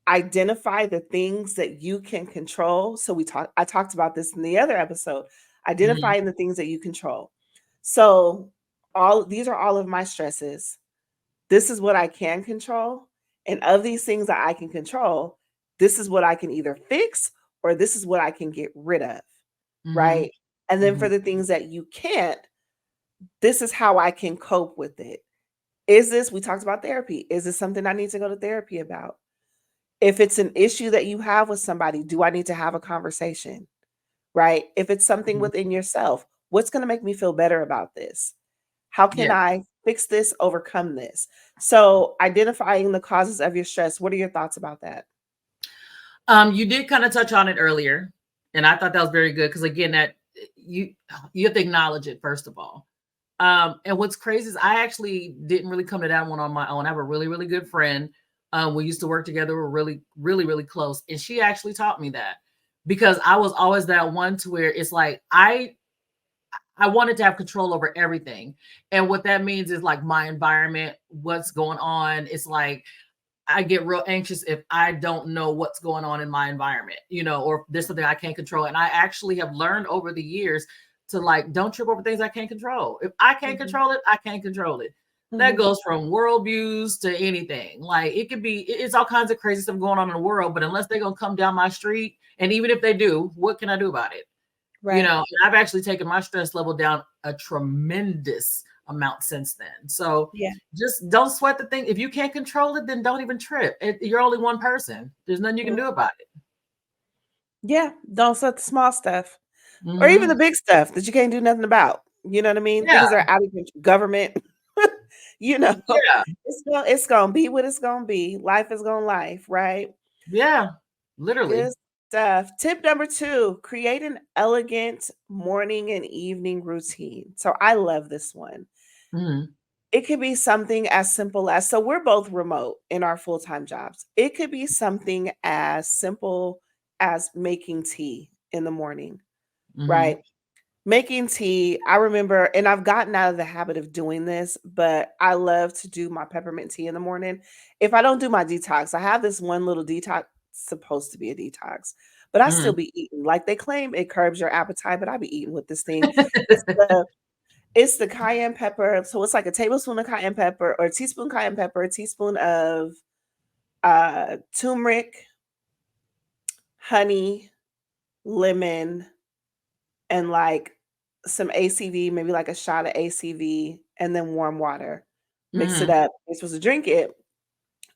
identify the things that you can control. So I talked about this in the other episode, Mhm. identifying the things that you control. So all these are all of my stresses. This is what I can control. And of these things that I can control, this is what I can either fix or this is what I can get rid of. Mhm. Right. And then for Mhm. the things that you can't, this is how I can cope with it. We talked about therapy. Is this something I need to go to therapy about? If it's an issue that you have with somebody, do I need to have a conversation? Right? If it's something Mhm. within yourself, what's going to make me feel better about this? How can Yeah. I fix this, overcome this? So, identifying the causes of your stress, what are your thoughts about that? You did kind of touch on it earlier, and I thought that was very good because again, that you you have to acknowledge it first of all. And what's crazy is I actually didn't really come to that one on my own. I have a really, really good friend. We used to work together. We're really, really, really close. And she actually taught me that because I was always that one to where it's like I wanted to have control over everything. And what that means is like my environment, what's going on. It's like I get real anxious if I don't know what's going on in my environment, or if there's something I can't control. And I actually have learned over the years to like, don't trip over things I can't control. If I can't Mhm, control it, I can't control it. That mhm, goes from worldviews to anything. Like it could be, it's all kinds of crazy stuff going on in the world, but unless they're going to come down my street, and even if they do, what can I do about it? right. And I've actually taken my stress level down a tremendous amount since then. So Yeah. just don't sweat the thing. If you can't control it, then don't even trip. You're only one person. There's nothing you can Mm. do about it. Yeah, don't sweat the small stuff or even the Hmm. big stuff that you can't do nothing about. You know what I mean? Yeah, Things that are out of control, government, you know, yeah, it's gonna be what it's gonna be. Life is gonna life, right? yeah. Good Literally. stuff. Tip number 2, create an elegant morning and evening routine. So I love this one. Hmm. It could be something as simple as so we're both remote in our full-time jobs. It could be something as simple as making tea in the morning, Hmm. right? Making tea, I remember, and I've gotten out of the habit of doing this, but I love to do my peppermint tea in the morning. If I don't do my detox, I have this one little detox, supposed to be a detox, but I still Hmm. be eating. Like they claim it curbs your appetite, but I be eating with this thing. It's the it's the cayenne pepper. So it's like a tablespoon of cayenne pepper or a teaspoon cayenne pepper, a teaspoon of turmeric, honey, lemon, and like some ACV, maybe like a shot of ACV, and then warm water. Mix it Hmm. up. You're supposed to drink it,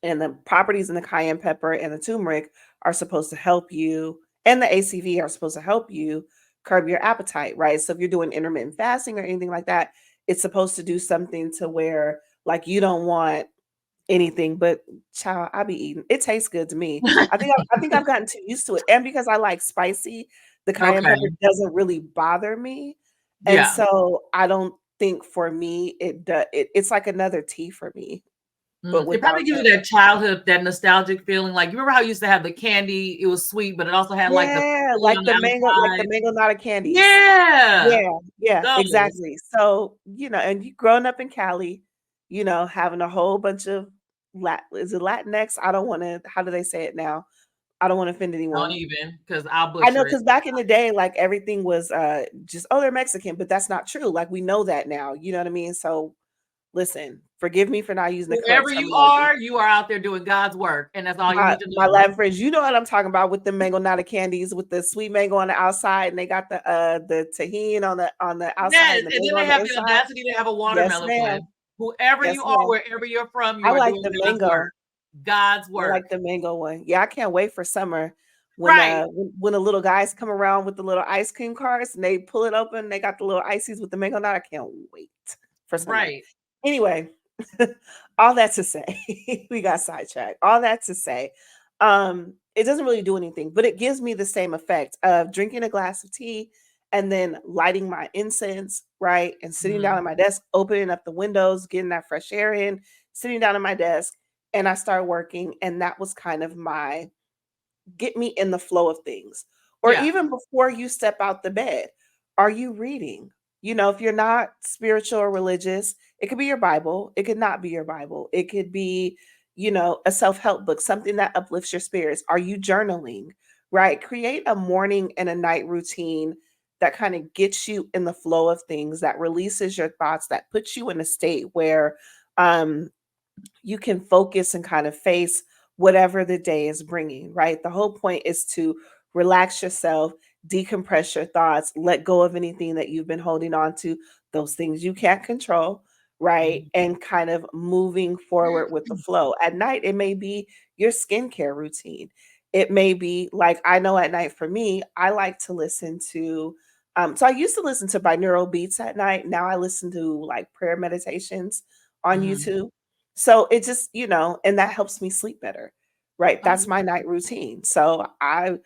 and the properties in the cayenne pepper and the turmeric are supposed to help you, and the ACV are supposed to help you curb your appetite, right? So if you're doing intermittent fasting or anything like that, it's supposed to do something to where like you don't want anything but child, I be eating. It tastes good to me. I think I've gotten too used to it, and because I like spicy, the cayenne Okay. pepper doesn't really bother me, and Yeah. so I don't think for me it's like another tea for me. but It without probably gives you the that childhood, that nostalgic feeling. Like, you remember how you used to have the candy? It was sweet, but it also had like the yeah, filling on the like the outside. mango nata candies. Yeah, Yeah, yeah, those. exactly. So, and you growing up in Cali, having a whole bunch of is it Latinx? I don't want to, how do they say it now? I don't want to offend Don't anyone. even, because I'll I know, butcher it. because back in the day, like everything was just, oh, they're Mexican, but that's not true. Like we know that now. You know what I mean? So listen, forgive me for not using the Whoever correct terminology. you are out there doing God's work, and that's all you My need to my know. Latin friends, you know what I'm talking about with the mango nata candies with the sweet mango on the outside, and they got the tahini on the outside Yes, and the and then mango they on the have the inside. audacity to have a Yes, watermelon ma'am. one. Whoever Yes, you are, ma'am. wherever you're from, you I are like doing the God's work. mango. God's I work. like the mango one. Yeah, I can't wait for summer when Right, when the little guys come around with the little ice cream carts and they pull it open. They got the little ices with the mango nut. I can't wait for summer. right. Anyway, all that to say, we got sidetracked. All that to say, it doesn't really do anything, but it gives me the same effect of drinking a glass of tea and then lighting my incense, right? And sitting down Mhm. at my desk, opening up the windows, getting that fresh air in, sitting down at my desk, and I start working. And that was kind of my get me in the flow of things. Or Yeah. even before you step out the bed, are you reading? If you're not spiritual or religious, it could be your Bible, it could not be your Bible. It could be, a self-help book, something that uplifts your spirits. Are you journaling? Right? Create a morning and a night routine that kind of gets you in the flow of things, that releases your thoughts, that puts you in a state where um you can focus and kind of face whatever the day is bringing, right? The whole point is to relax yourself, decompress your thoughts, let go of anything that you've been holding on to, those things you can't control, right? Mhm. And kind of moving forward with the flow. At night, it may be your skincare routine. It may be like, I know at night for me, I like to listen to, so I used to listen to binaural beats at night. Now I listen to like prayer meditations on Mhm. YouTube. So it just, and that helps me sleep better, right? That's Oh, my night routine. So I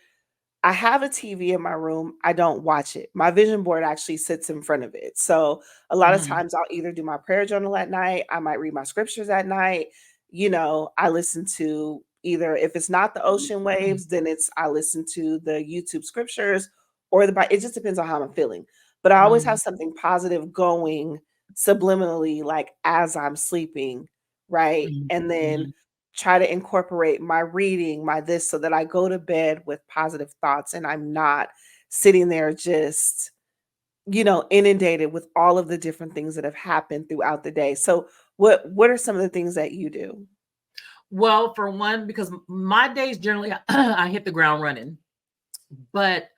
have a TV in my room. I don't watch it. My vision board actually sits in front of it. So a lot of mhm. times I'll either do my prayer journal at night, I might read my scriptures at night. I listen to either if it's not the ocean waves, then I listen to the YouTube scriptures or it just depends on how I'm feeling. But I always have Mhm. something positive going subliminally, like as I'm sleeping, right? Mhm. And then Mhm. try to incorporate my reading, my this, so that I go to bed with positive thoughts and I'm not sitting there just, inundated with all of the different things that have happened throughout the day. So what are some of the things that you do? Well, for one, because my days generally I hit the ground running. But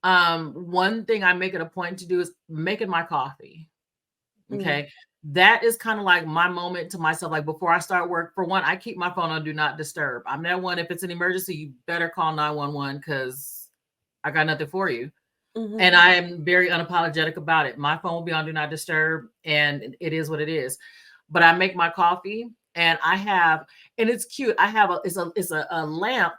one thing I make it a point to do is making my coffee. Mm, Okay. That is kind of like my moment to myself. Like before I start work, for one, I keep my phone on do not disturb. I'm that one. If it's an emergency, you better call 911 because I got nothing for you. And mhm, I am very unapologetic about it. My phone will be on do not disturb, and it is what it is. But I make my coffee, and and it's cute. I have a lamp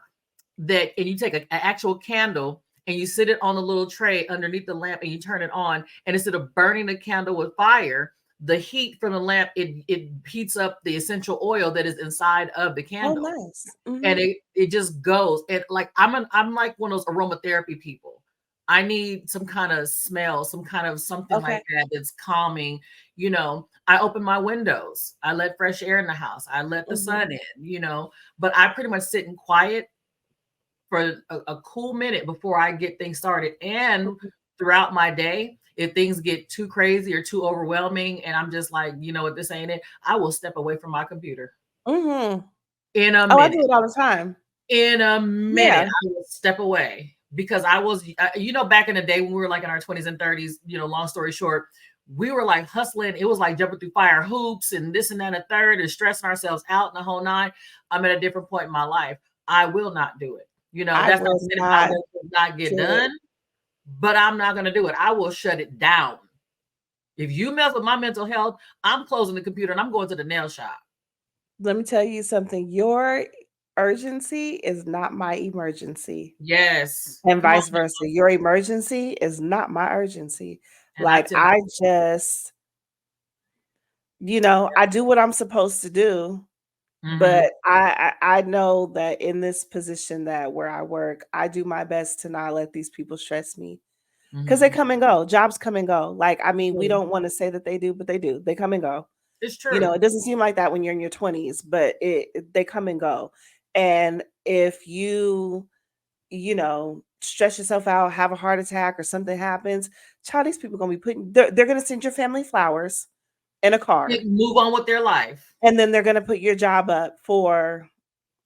that, and you take an actual candle and you sit it on a little tray underneath the lamp and you turn it on, and instead of burning the candle with fire, the heat from the lamp, it heats up the essential oil that is inside of the oh, candle, nice. and Mhm, it just goes. And like I'm like one of those aromatherapy people. I need some kind of smell, some kind of something okay. like that that's calming. I open my windows, I let fresh air in the house, I let the Mhm, sun in. But I pretty much sit in quiet for a cool minute before I get things started. And mhm, throughout my day, if things get too crazy or too overwhelming, and I'm just like, you know what, this ain't it, I will step away from my computer mhm. in a Oh, I do minute. it all the time. In a minute, Yeah. I will step away because I was, back in the day when we were like in our 20s and 30s, long story short, we were like hustling. It was like jumping through fire hoops and this and that and a third and stressing ourselves out and the whole nine. I'm at a different point in my life. I will not do it. I That's not will saying my not work will not get do it. done, but I'm not going to do it. I will shut it down. If you mess with my mental health, I'm closing the computer and I'm going to the nail shop. Let me tell you something. Your urgency is not my emergency. Yes. And Come on. vice versa. Your emergency is not my urgency. And I Like, tell I just, I do what I'm supposed to do, Mm-hmm. But I know that in this position that where I work, I do my best to not let these people stress me because they Mm-hmm. come and go. Jobs come and go. Like, I mean, we True. don't want to say that they do, but they do. They come and go. It's You know, true. it doesn't seem like that when you're in your 20s, but they come and go. And if you know, stress yourself out, have a heart attack or something happens, child, these people gonna be they're gonna send your family flowers in a They card, can move on with their life and then they're gonna put your job up for,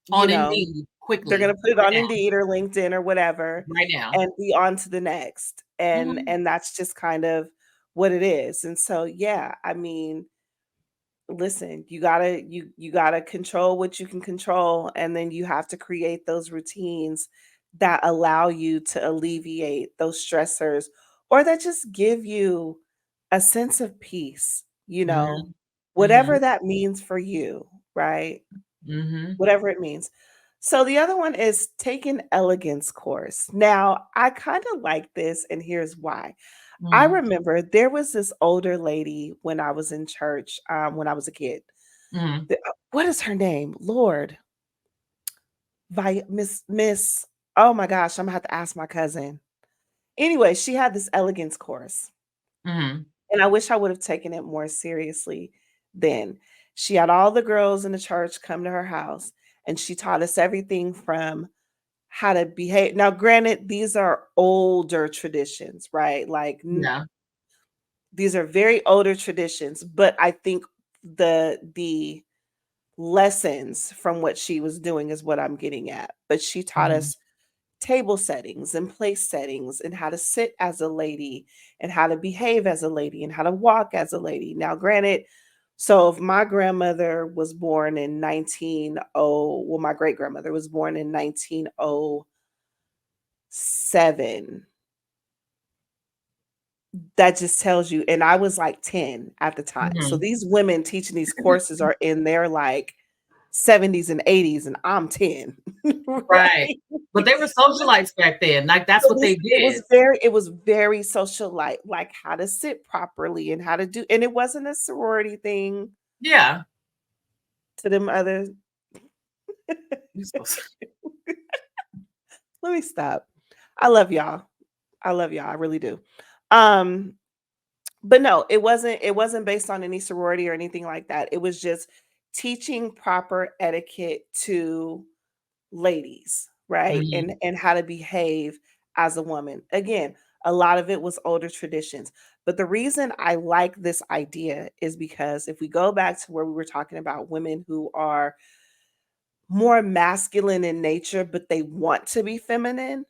you on know, Indeed they're gonna quickly put it right on now. Indeed or LinkedIn or whatever, Right now. and be on to the next. And Mm-hmm. and that's just kind of what it is. And so yeah, I mean, listen, you gotta control what you can control, and then you have to create those routines that allow you to alleviate those stressors, or that just give you a sense of peace, you know, Mm-hmm. Mm-hmm. whatever that means for you, right? Mm-hmm. Whatever it means. So the other one is take an elegance course. Now, I kind of like this, and here's why. I Mm-hmm. remember there was this older lady when I was in church, when I was a kid. Mm-hmm. What is her name? Lord, Miss. Oh my gosh, I'm gonna have to ask my cousin. Anyway, she had this elegance course, Mm-hmm. and I wish I would have taken it more seriously then. She had all the girls in the church come to her house, and she taught us everything from how to behave. Now, granted, these are older traditions, right? Like Yeah. these are very older traditions, but I think the lessons from what she was doing is what I'm getting at. But she taught Mm-hmm. us table settings and place settings and how to sit as a lady and how to behave as a lady and how to walk as a lady. Now, granted, so if my grandmother was born in 190, well, my great grandmother was born in 1907. That just tells you, and I was like 10 at the time. So Mm-hmm. these women teaching these courses are in their like 70s and 80s, and I'm 10, Right. right? But they were So socialites back then. Like that's so what this they did. it was very social, like how to sit properly and how to do, and it wasn't a sorority thing Yeah. to them others. You so- Let me stop. I love y'all. I love y'all. I really do. Um, but no, it wasn't based on any sorority or anything like that. It was just teaching proper etiquette to ladies, right? Mhm. And how to behave as a woman. Again, a lot of it was older traditions. But the reason I like this idea is because if we go back to where we were talking about women who are more masculine in nature, but they want to be feminine,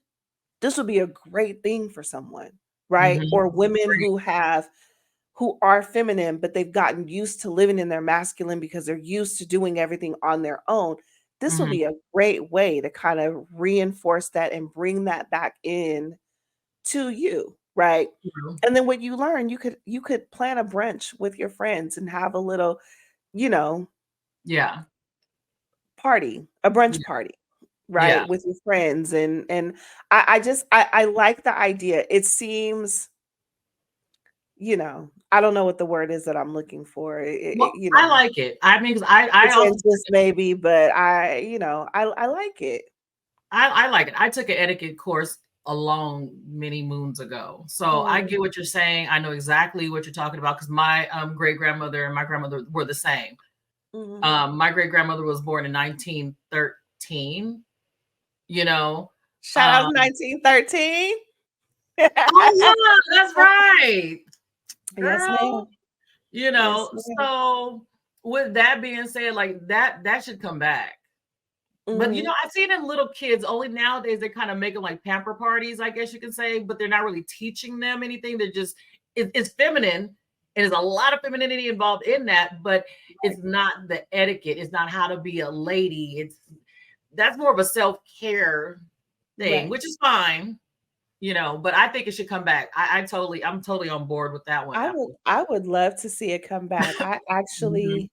this would be a great thing for someone, right? Mhm. Or women Right. who are feminine, but they've gotten used to living in their masculine because they're used to doing everything on their own. This will Mhm. be a great way to kind of reinforce that and bring that back in to you, right? True. And then what you learn, you could plan a brunch with your friends and have a little, you know, Yeah. party, a brunch Yeah. party, Yeah. right? With your friends. And I like the idea. It seems, I don't know what the word is that I'm looking for. Well, You I know, like it. I mean, 'cause I also pretentious maybe, but I like it. I like it. I took an etiquette course a long many moons ago. So I Mm, get what you're saying. I know exactly what you're talking about because my great grandmother and my grandmother were the same. mhm. My great grandmother was born in 1913, you know. Shout out Um, to 1913. oh yeah, that's right. Yes, ma'am. Girl, Yes, ma'am. so with that being said, like that should come back. But Mhm. I see it in little kids. Only nowadays they're kind of making like pamper parties, I guess you can say, but they're not really teaching them anything. They're just it's feminine, and there's a lot of femininity involved in that, but it's not the etiquette. It's not how to be a lady. That's more of a self-care thing, Right. which is fine, but I think it should come back. I'm totally on board with that one. I would love to see it come back. I Mhm. actually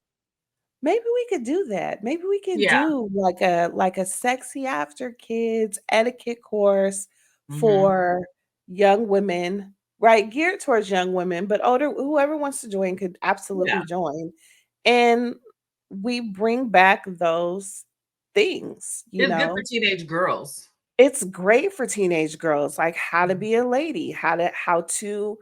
maybe we could do that. Maybe we can Yeah. do like a sexy after kids etiquette course Hmm. for young women, right? Geared towards young women, but older, whoever wants to join could Yeah. absolutely join. And we bring back those things, you It's good for know? teenage girls. It's great for teenage girls, like how to Mhm. be a lady, how to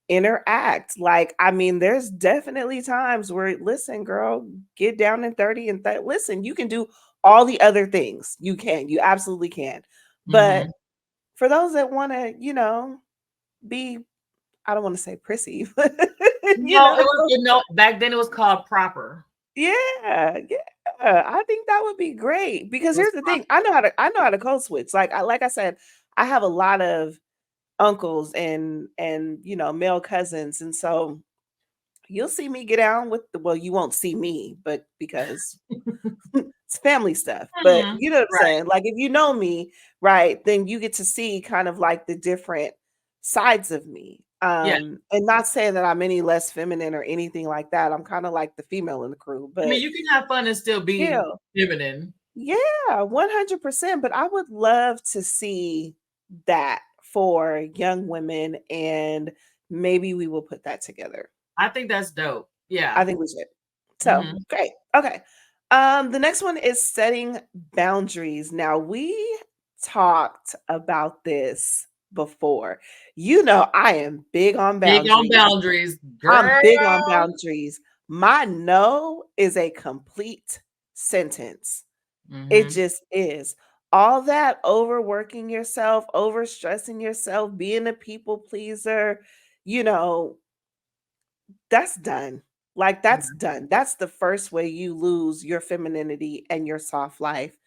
interact. Like, I mean, there's definitely times where, listen, girl, get down in 30 and listen, you can do all the other things. You can, you absolutely can. But Mhm. for those that want to, be, I don't want to say prissy, but you No, know, it was no, back then it was called proper. yeah, yeah. I think that would be great It because was here's the thing. I know how to code switch. Like I said, I have a lot of uncles and male cousins, and so you'll see me get down with well, you won't see me, but because it's family stuff. But Mhm. you know what I'm Right. saying? Like if you know me, right, then you get to see kind of like the different sides of me. Yeah. And not saying that I'm any less feminine or anything like that. I'm kind of like the female in the crew, I mean, but you can have fun and still yeah. be feminine. Yeah, 100%. But I would love to see that for young women, and maybe we will put that together. I think that's dope. I Yeah. think we should. So, Mhm. great. Okay. The next one is setting boundaries. Now, we talked about this before. I am big on Big on boundaries. boundaries, I'm girl. big on boundaries. My no is a complete sentence. It Mhm. just is. All that overworking yourself, overstressing yourself, being a people pleaser, you know, that's done. Like Yeah. that's done. That's the first way you lose your femininity and your soft life,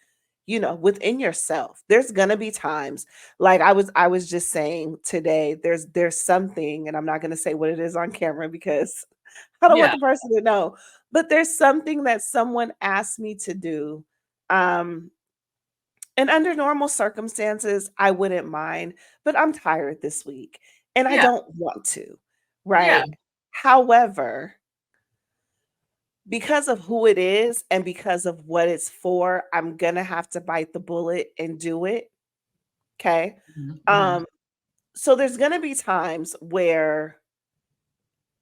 within yourself. There's going to be times like I was just saying today, there's something, and I'm not going to say what it is on camera because I don't want Yeah. the person to know, but there's something that someone asked me to do. Um and under normal circumstances, I wouldn't mind, but I'm tired this week and I Yeah. don't want to, Yeah. right? However, because of who it is and because of what it's for, I'm gonna have to bite the bullet and do it. Okay. Mhm. Mhm. Um, so there's gonna be times where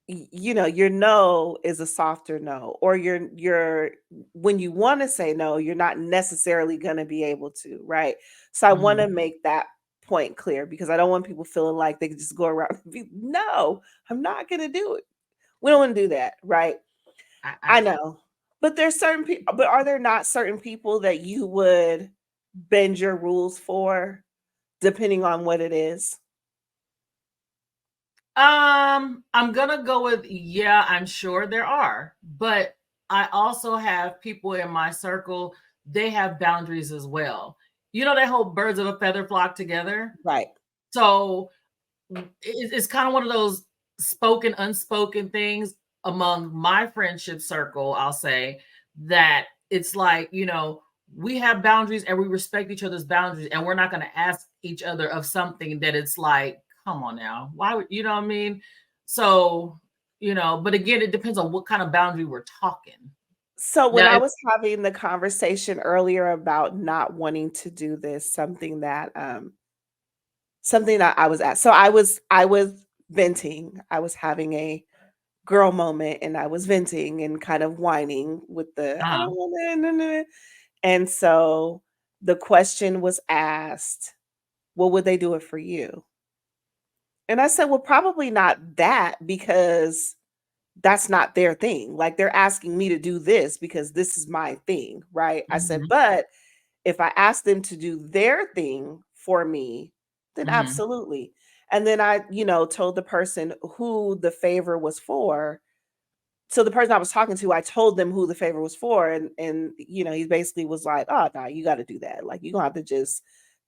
your no is a softer no, or you're when you want to say no, you're not necessarily going to be able to, right? So I want Mhm. to make that point clear because I don't want people feeling like they can just go around and be, no, I'm not going to do it. We don't want to do that, right? I I know. But there's certain people, but are there not certain people that you would bend your rules for depending on what it is? I'm gonna go with yeah, I'm sure there are, but I also have people in my circle, they have boundaries as well. You know that whole birds of a feather flock together? Right. So it's kind of one of those spoken, unspoken things among my friendship circle, I'll say, that it's like, we have boundaries and we respect each other's boundaries, and we're not going to ask each other of something that it's like, come on now, why would you know what I mean? So, but again, it depends on what kind of boundary we're talking. So when Now, I if, was having the conversation earlier about not wanting to do this, something that I was at. So I was venting. I was having a girl moment and I was venting and kind of whining with the I uh, don't want to. And so the question was asked, well, would they do it for you? And I said, well, probably not that because that's not their thing. Like they're asking me to do this because this is my thing, right? I said, mhm, but if I ask them to do their thing for me, then mhm, absolutely. And then I, told the person who the favor was for. So the person I was talking to, I told them who the favor was for, and he basically was like, "Oh, no, you got to do that. Like you're gonna have to just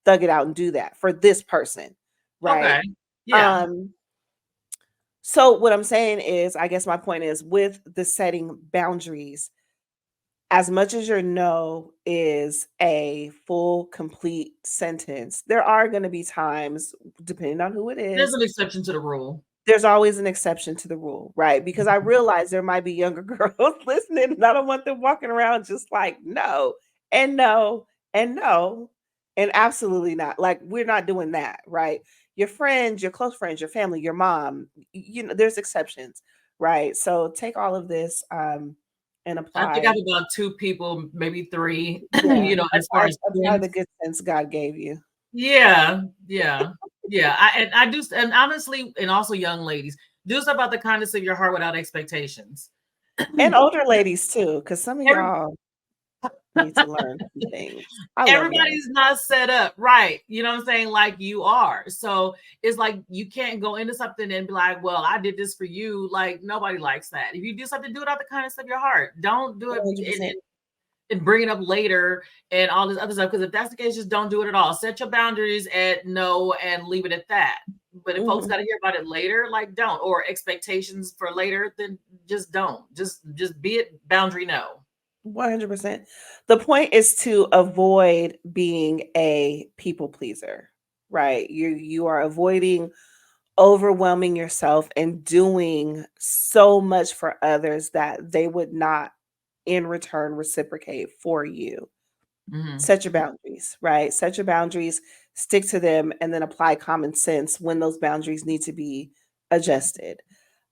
thug it out and do that for this person, right?" okay, yeah. Um, so what I'm saying is, I guess my point is with the setting boundaries, as much as your no is a full, complete sentence, there are going to be times, depending on who it There's is, an exception to the rule. there's always an exception to the rule, right? Because I Mhm. realize there might be younger girls listening, and I don't want them walking around just like no, and no, and no, and absolutely not. Like, we're not doing that, right? Your friends, your close friends, your family, your mom, there's exceptions, right? So take all of this and I think I have apply. about 2 people, maybe 3, Yeah, as far as apply twins. the good sense God gave you. Yeah, yeah, yeah. I do, and honestly, and also young ladies, do stuff out the kindness of your heart without expectations. And older ladies too, because some of Every y'all need to learn some things. I love y'all. everybody's not set up right. You know what I'm saying? Like you are. So it's like you can't go into something and be like, well, I did this for you. Like nobody likes that. If you do something, do it out the kindness of your heart. Don't do it 100%. and bring it up later and all this other stuff. Because if that's the case, just don't do it at all. Set your boundaries at no and leave it at that. But if folks Mhm. got to hear about it later, like don't, or expectations for later, then just don't. Just be it boundary no. 100%. The point is to avoid being a people pleaser, right? You are avoiding overwhelming yourself and doing so much for others that they would not in return reciprocate for you. Mm-hmm. Set your boundaries, right? Set your boundaries, stick to them, and then apply common sense when those boundaries need to be adjusted.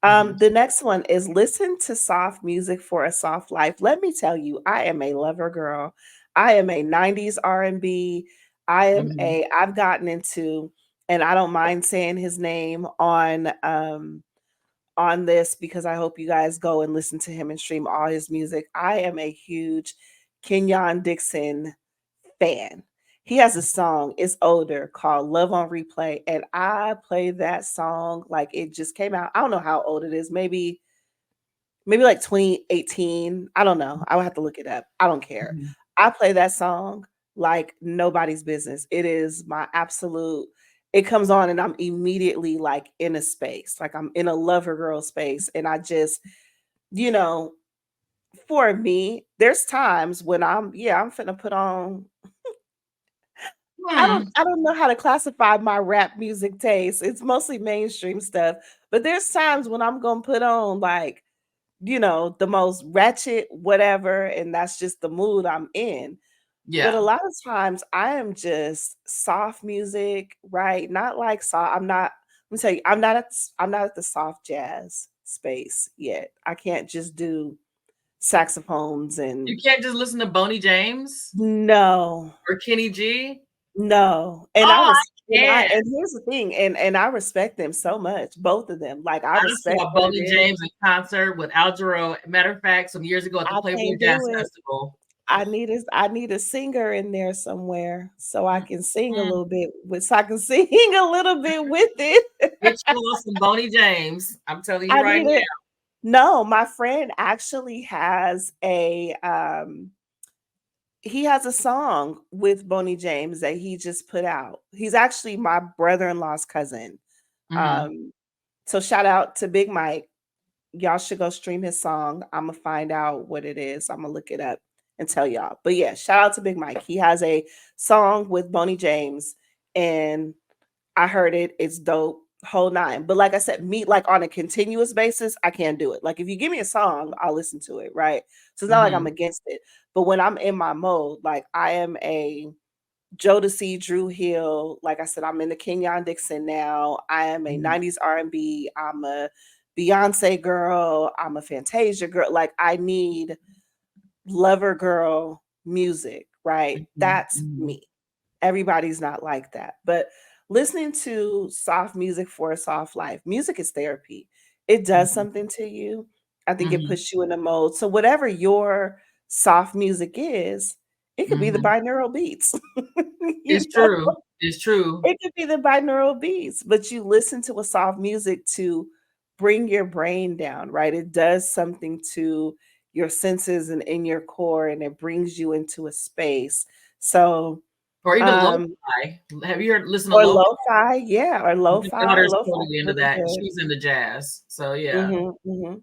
Mm-hmm. The next one is listen to soft music for a soft life. Let me tell you, I am a lover girl. I am a 90s R&B. Mm-hmm. I've gotten into, and I don't mind saying his name on this because I hope you guys go and listen to him and stream all his music. I am a huge Kenyon Dixon fan. He has a song, it's older, called Love on Replay. And I play that song like it just came out. I don't know how old it is. Maybe like 2018. I don't know. I would have to look it up. I don't care. Mm-hmm. I play that song like nobody's business. It is my absolute, it comes on and I'm immediately like in a space. Like I'm in a lover girl space. And I just, you know, for me, there's times when I'm finna put on Hmm. I don't know how to classify my rap music taste. It's mostly mainstream stuff, but there's times when I'm gonna put on like, the most ratchet whatever, and that's just the mood I'm in. But a Yeah. lot of times I am just soft music, right? Not like soft. Let me tell you, I'm not at the soft jazz space yet. I can't just do saxophones You and can't just listen to Boney James no. or Kenny G. No, Oh, I can. and here's the thing, and I respect them so much, both of them. Like I I respect saw what it Boney is. James in concert with Al Jarreau. Matter of fact, some years ago at the I Playboy can't Jazz do it. Festival. I need a singer in there somewhere so I can sing a Mhm. little bit with so I can sing a little bit with it. Get you on some Boney James. I'm telling you I right need it. now. No, my friend actually has he has a song with Boney James that he just put out. He's actually my brother-in-law's cousin. Mhm. Um, so shout out to Big Mike. Y'all should go stream his song. Imma find out what it is. Imma look it up and tell y'all. But yeah, shout out to Big Mike. He has a song with Boney James, and I heard it. It's dope, whole 9. But like I said, me like on a continuous basis, I can't do it. Like if you give me a song, I'll listen to it, right? So it's not like I'm Mhm. against it. But when I'm in my mode, like I am a Jodeci, Drew Hill. Like I said, I'm in the Kenyon Dixon now. I am a Mhm. 90s R&B. I'm a Beyonce girl. I'm a Fantasia girl. Like I need lover girl music, right? Mhm. That's Mhm. me. Everybody's not like that. But listening to soft music for a soft life, music is therapy. It does Mhm. something to you. I think it Mhm. puts you in a mode. So whatever your soft music is, it could be the Mhm. binaural beats. It's you know? true. It's true. It could be the binaural beats, but you listen to a soft music to bring your brain down, right? It does something to your senses and in your core, and it brings you into a space. So, Or even um, lo-fi. Have you heard listen to or lo-fi? lo-fi, yeah, or My daughter's lo-fi totally is into really that. good. She's into jazz. So yeah. Mhm, mhm.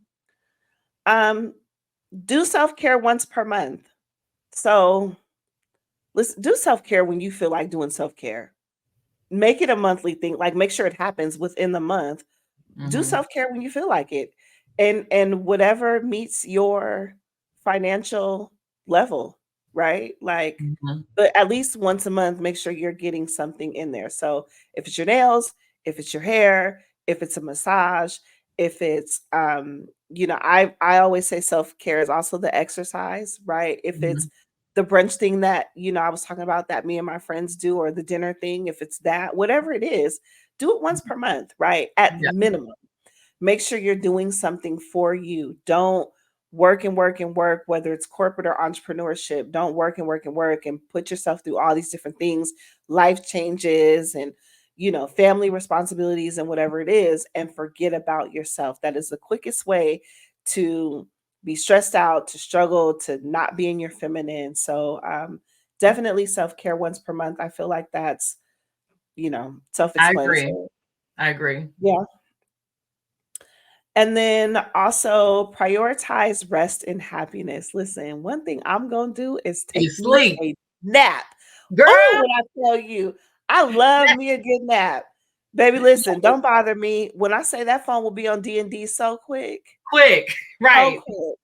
Um, do self-care once per month. So, listen, do self-care when you feel like doing self-care. Make it a monthly thing, like make sure it happens within the month. Do Mhm. self-care when you feel like it, and whatever meets your financial level, right? Like, Mhm. but at least once a month, make sure you're getting something in there. So if it's your nails, if it's your hair, if it's a massage, if it's I always say self-care is also the exercise, right? If it's Mhm. the brunch thing that, I was talking about that me and my friends do, or the dinner thing, if it's that, whatever it is, do it once per month, right? At Yeah, minimum. Make sure you're doing something for you. Don't work and work and work, whether it's corporate or entrepreneurship. Don't work and work and work and put yourself through all these different things, life changes and family responsibilities and whatever it is, and forget about yourself. That is the quickest way to be stressed out, to struggle, to not be in your feminine. So definitely self-care once per month. I feel like that's, I agree. self-explanatory. I agree. Yeah. And then also prioritize rest and happiness. Listen, one thing I'm going to do is You take me sleep, a nap. Oh, girl. when I tell you, I love me a good nap. Baby, listen, don't bother me. When I say that phone will be on D&D so quick, Quick, so right? quick,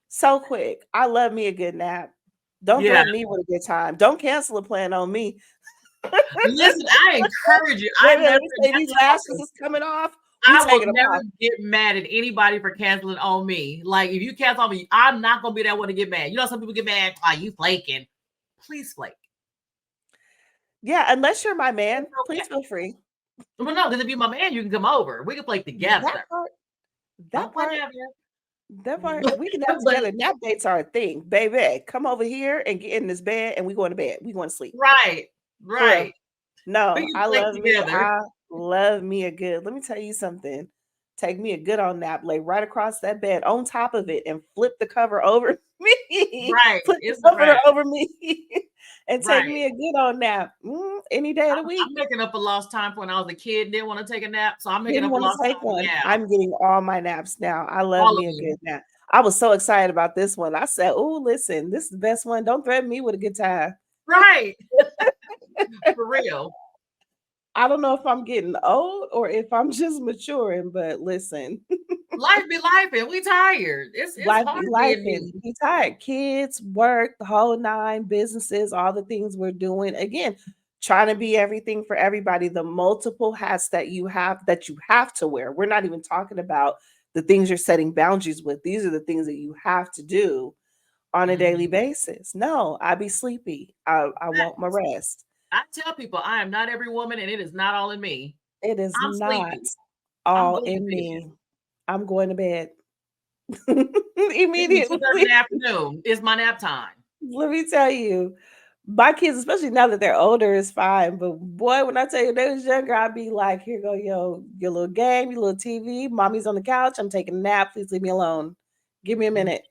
so quick. I love me a good nap. Don't Yeah. threaten me with a good time. Don't cancel a plan on me. Listen, I encourage you. I Baby, let never, me say I these tell lashes you, is coming off. We I will taking them never off. get mad at anybody for canceling on me. Like if you cancel on me, I'm not gonna be that one to get mad. You know, some people get mad. Are you flaking? Please flake. Yeah, unless you're my man, It's please okay. feel free. Well, no, because if you're my man, you can come over. We can flake That together. part, But that part, whatever. that part, we can nap But together. Nap dates are a thing, baby. Come over here and get in this bed, and we going to bed. We going to sleep right, for real. right. We No, can I flake love me. together. I love me a good. Let me tell you something. Take me a good old nap, lay right across that bed, on top of it, and flip the cover over me. Right. Flip the It's a cover wrap. over me, and take Right. me a good old nap any day of the I'm week. making up for lost time for when I was a kid, didn't want to take a nap. So I'm making Didn't up for wanna lost take time one. now. I'm getting all my naps now. I love All of me a you. good nap. I was so excited about this one. I said, "Oh, listen, this is the best one. Don't threaten me with a good time." Right. For real. I don't know if I'm getting old or if I'm just maturing, but listen, Life be life and we tired. It's life hard be life being and me. be tired. Kids, work, the whole nine, businesses, all the things we're doing. Again, trying to be everything for everybody. The multiple hats that you have to wear. We're not even talking about the things you're setting boundaries with. These are the things that you have to do on a daily Mhm. basis. No, I be sleepy. I want my rest. I tell people I am not every woman and it is not all in me. It is I'm not sleepy. I'm all going to in bed. me. I'm going to bed It can be 2:30 in immediately. the afternoon. It's my nap time. Let me tell you, my kids, especially now that they're older, is fine. But boy, when I tell you they was younger, I'd be like, "Here go your little game, your little TV. Mommy's on the couch. I'm taking a nap. Please leave me alone. Give me a Mhm. minute."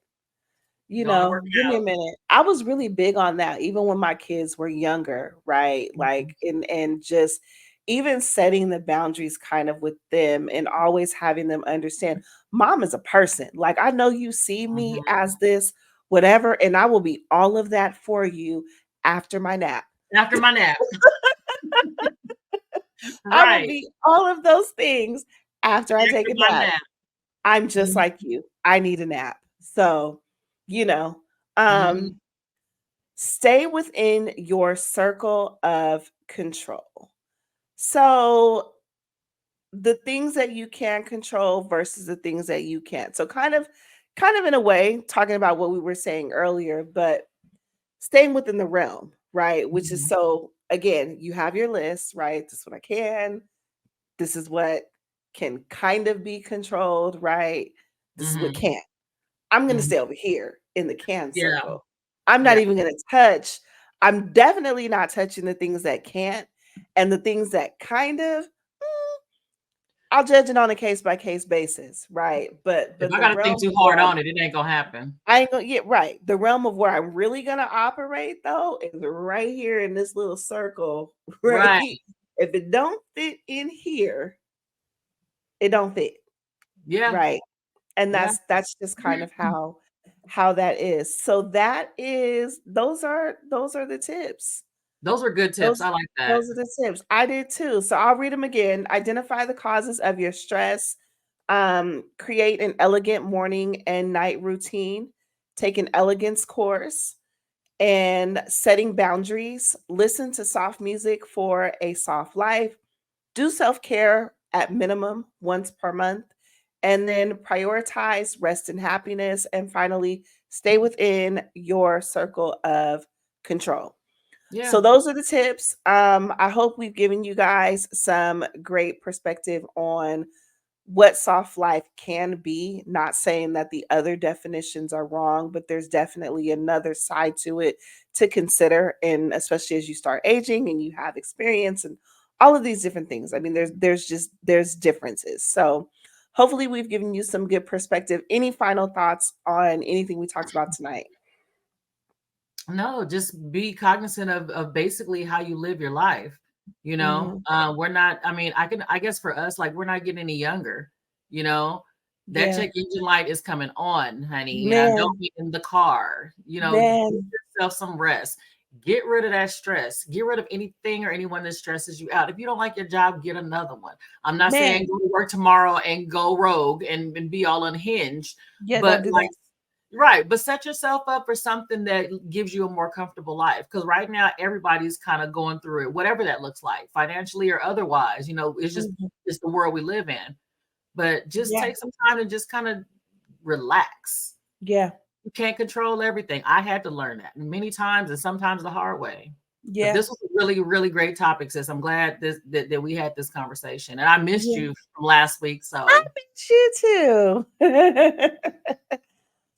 Going to work Give me a out. minute. I was really big on that even when my kids were younger, right? Mhm. Like and just even setting the boundaries kind of with them and always having them understand mom is a person. Like I know you see me Mhm. as this whatever and I will be all of that for you after my nap. After my nap. I will Right. be all of those things after I take After a my nap. nap. I'm just Mhm. like you. I need a nap. So, you know, Mhm. um stay within your circle of control. So, the things that you can control versus the things that you can't. So kind of in a way talking about what we were saying earlier, but staying within the realm, right? Which is Mhm. so again, you have your list, right? This is what I can, this is what can kind of be controlled, right? This is what Mhm. can't. I'm gonna Mhm. stay over here in the can Yeah. circle. I'm not Yeah. even gonna touch. I'm definitely not touching the things that can't, and the things that kind of, I'll judge it on a case by case basis, right? But If but I the gotta think realm too where hard on it, it ain't gonna happen. I ain't gonna get right. The realm of where I'm really gonna operate though is right here in this little circle, right? Right. If it don't fit in here, it don't fit, Yeah. right? And Yeah. that's just kind of how that is. So that is those are the tips. Those are good tips. Those I like that. those are the tips. I did too. So I'll read them again. Identify the causes of your stress. Create an elegant morning and night routine. Take an elegance course and setting boundaries. Listen to soft music for a soft life. Do self care at minimum once per month And then prioritize rest and happiness. And finally, stay within your circle of control. Yeah. So those are the tips. I hope we've given you guys some great perspective on what soft life can be. Not saying that the other definitions are wrong, but there's definitely another side to it to consider, and especially as you start aging and you have experience and all of these different things. I mean, there's differences. So hopefully we've given you some good perspective. Any final thoughts on anything we talked about tonight? No, just be cognizant of basically how you live your life. Hmm. We're not, I mean, I guess for us, like, we're not getting any younger, you know, that Yeah. check engine light is coming on, honey. Don't Man, be in the car, give man, yourself some rest. Get rid of that stress. Get rid of anything or anyone that stresses you out. If you don't like your job, get another one. I'm not saying man. go to work tomorrow and go rogue and be all unhinged, Yeah, but don't do like, that. right, but set yourself up for something that gives you a more comfortable life. Because right now, everybody's kind of going through it, whatever that looks like, financially or otherwise. It's just Mhm. it's the world we live in. But just Yeah, take some time and just kind of relax. yeah, You can't control everything. I had to learn that many times, and sometimes the hard way. But yeah, this was a really, really great topic, sis. I'm glad that we had this conversation, and I missed yeah. you from last week. I So miss you too.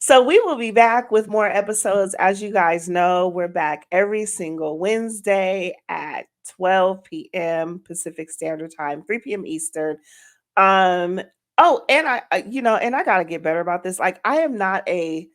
So we will be back with more episodes. As you guys know, we're back every single Wednesday at 12 p.m. Pacific Standard Time, 3 p.m. Eastern. Um, oh, and and I gotta get better about this. Like, I am not a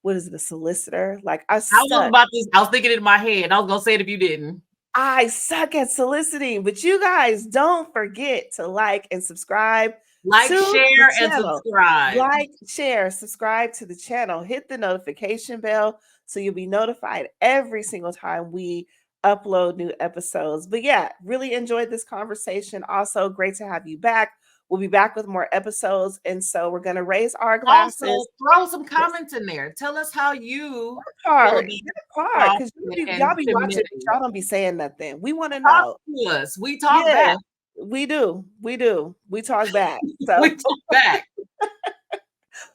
what is it, a solicitor? Like, I was about this. I was thinking it in my head. I was gonna say it if you didn't. I suck at soliciting, but you guys don't forget to like and subscribe Like, to the share, and channel. subscribe. Like, share, subscribe to the channel, hit the notification bell so you'll be notified every single time we upload new episodes. But yeah, really enjoyed this conversation. Also, great to have you back. We'll be back with more episodes. And so we're going to raise our Also, glasses. throw some Yes, comments in there. Tell us how you feel about that part, soft because y'all and be watching, but femininity. y'all don't be saying nothing. We want to Talk know. to us. We talk Yeah, back. we do. We do. We talk back. We So talk back.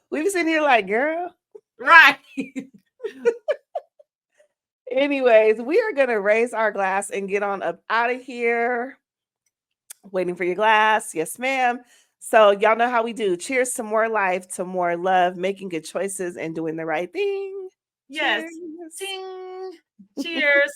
we be sitting here like, girl. Right. Anyways, we are gonna raise our glass and get on up out of here. Waiting for your glass. Yes, ma'am. So y'all know how we do. Cheers to more life, to more love, making good choices, and doing the right thing. Yes. Cheers. Ting. Cheers.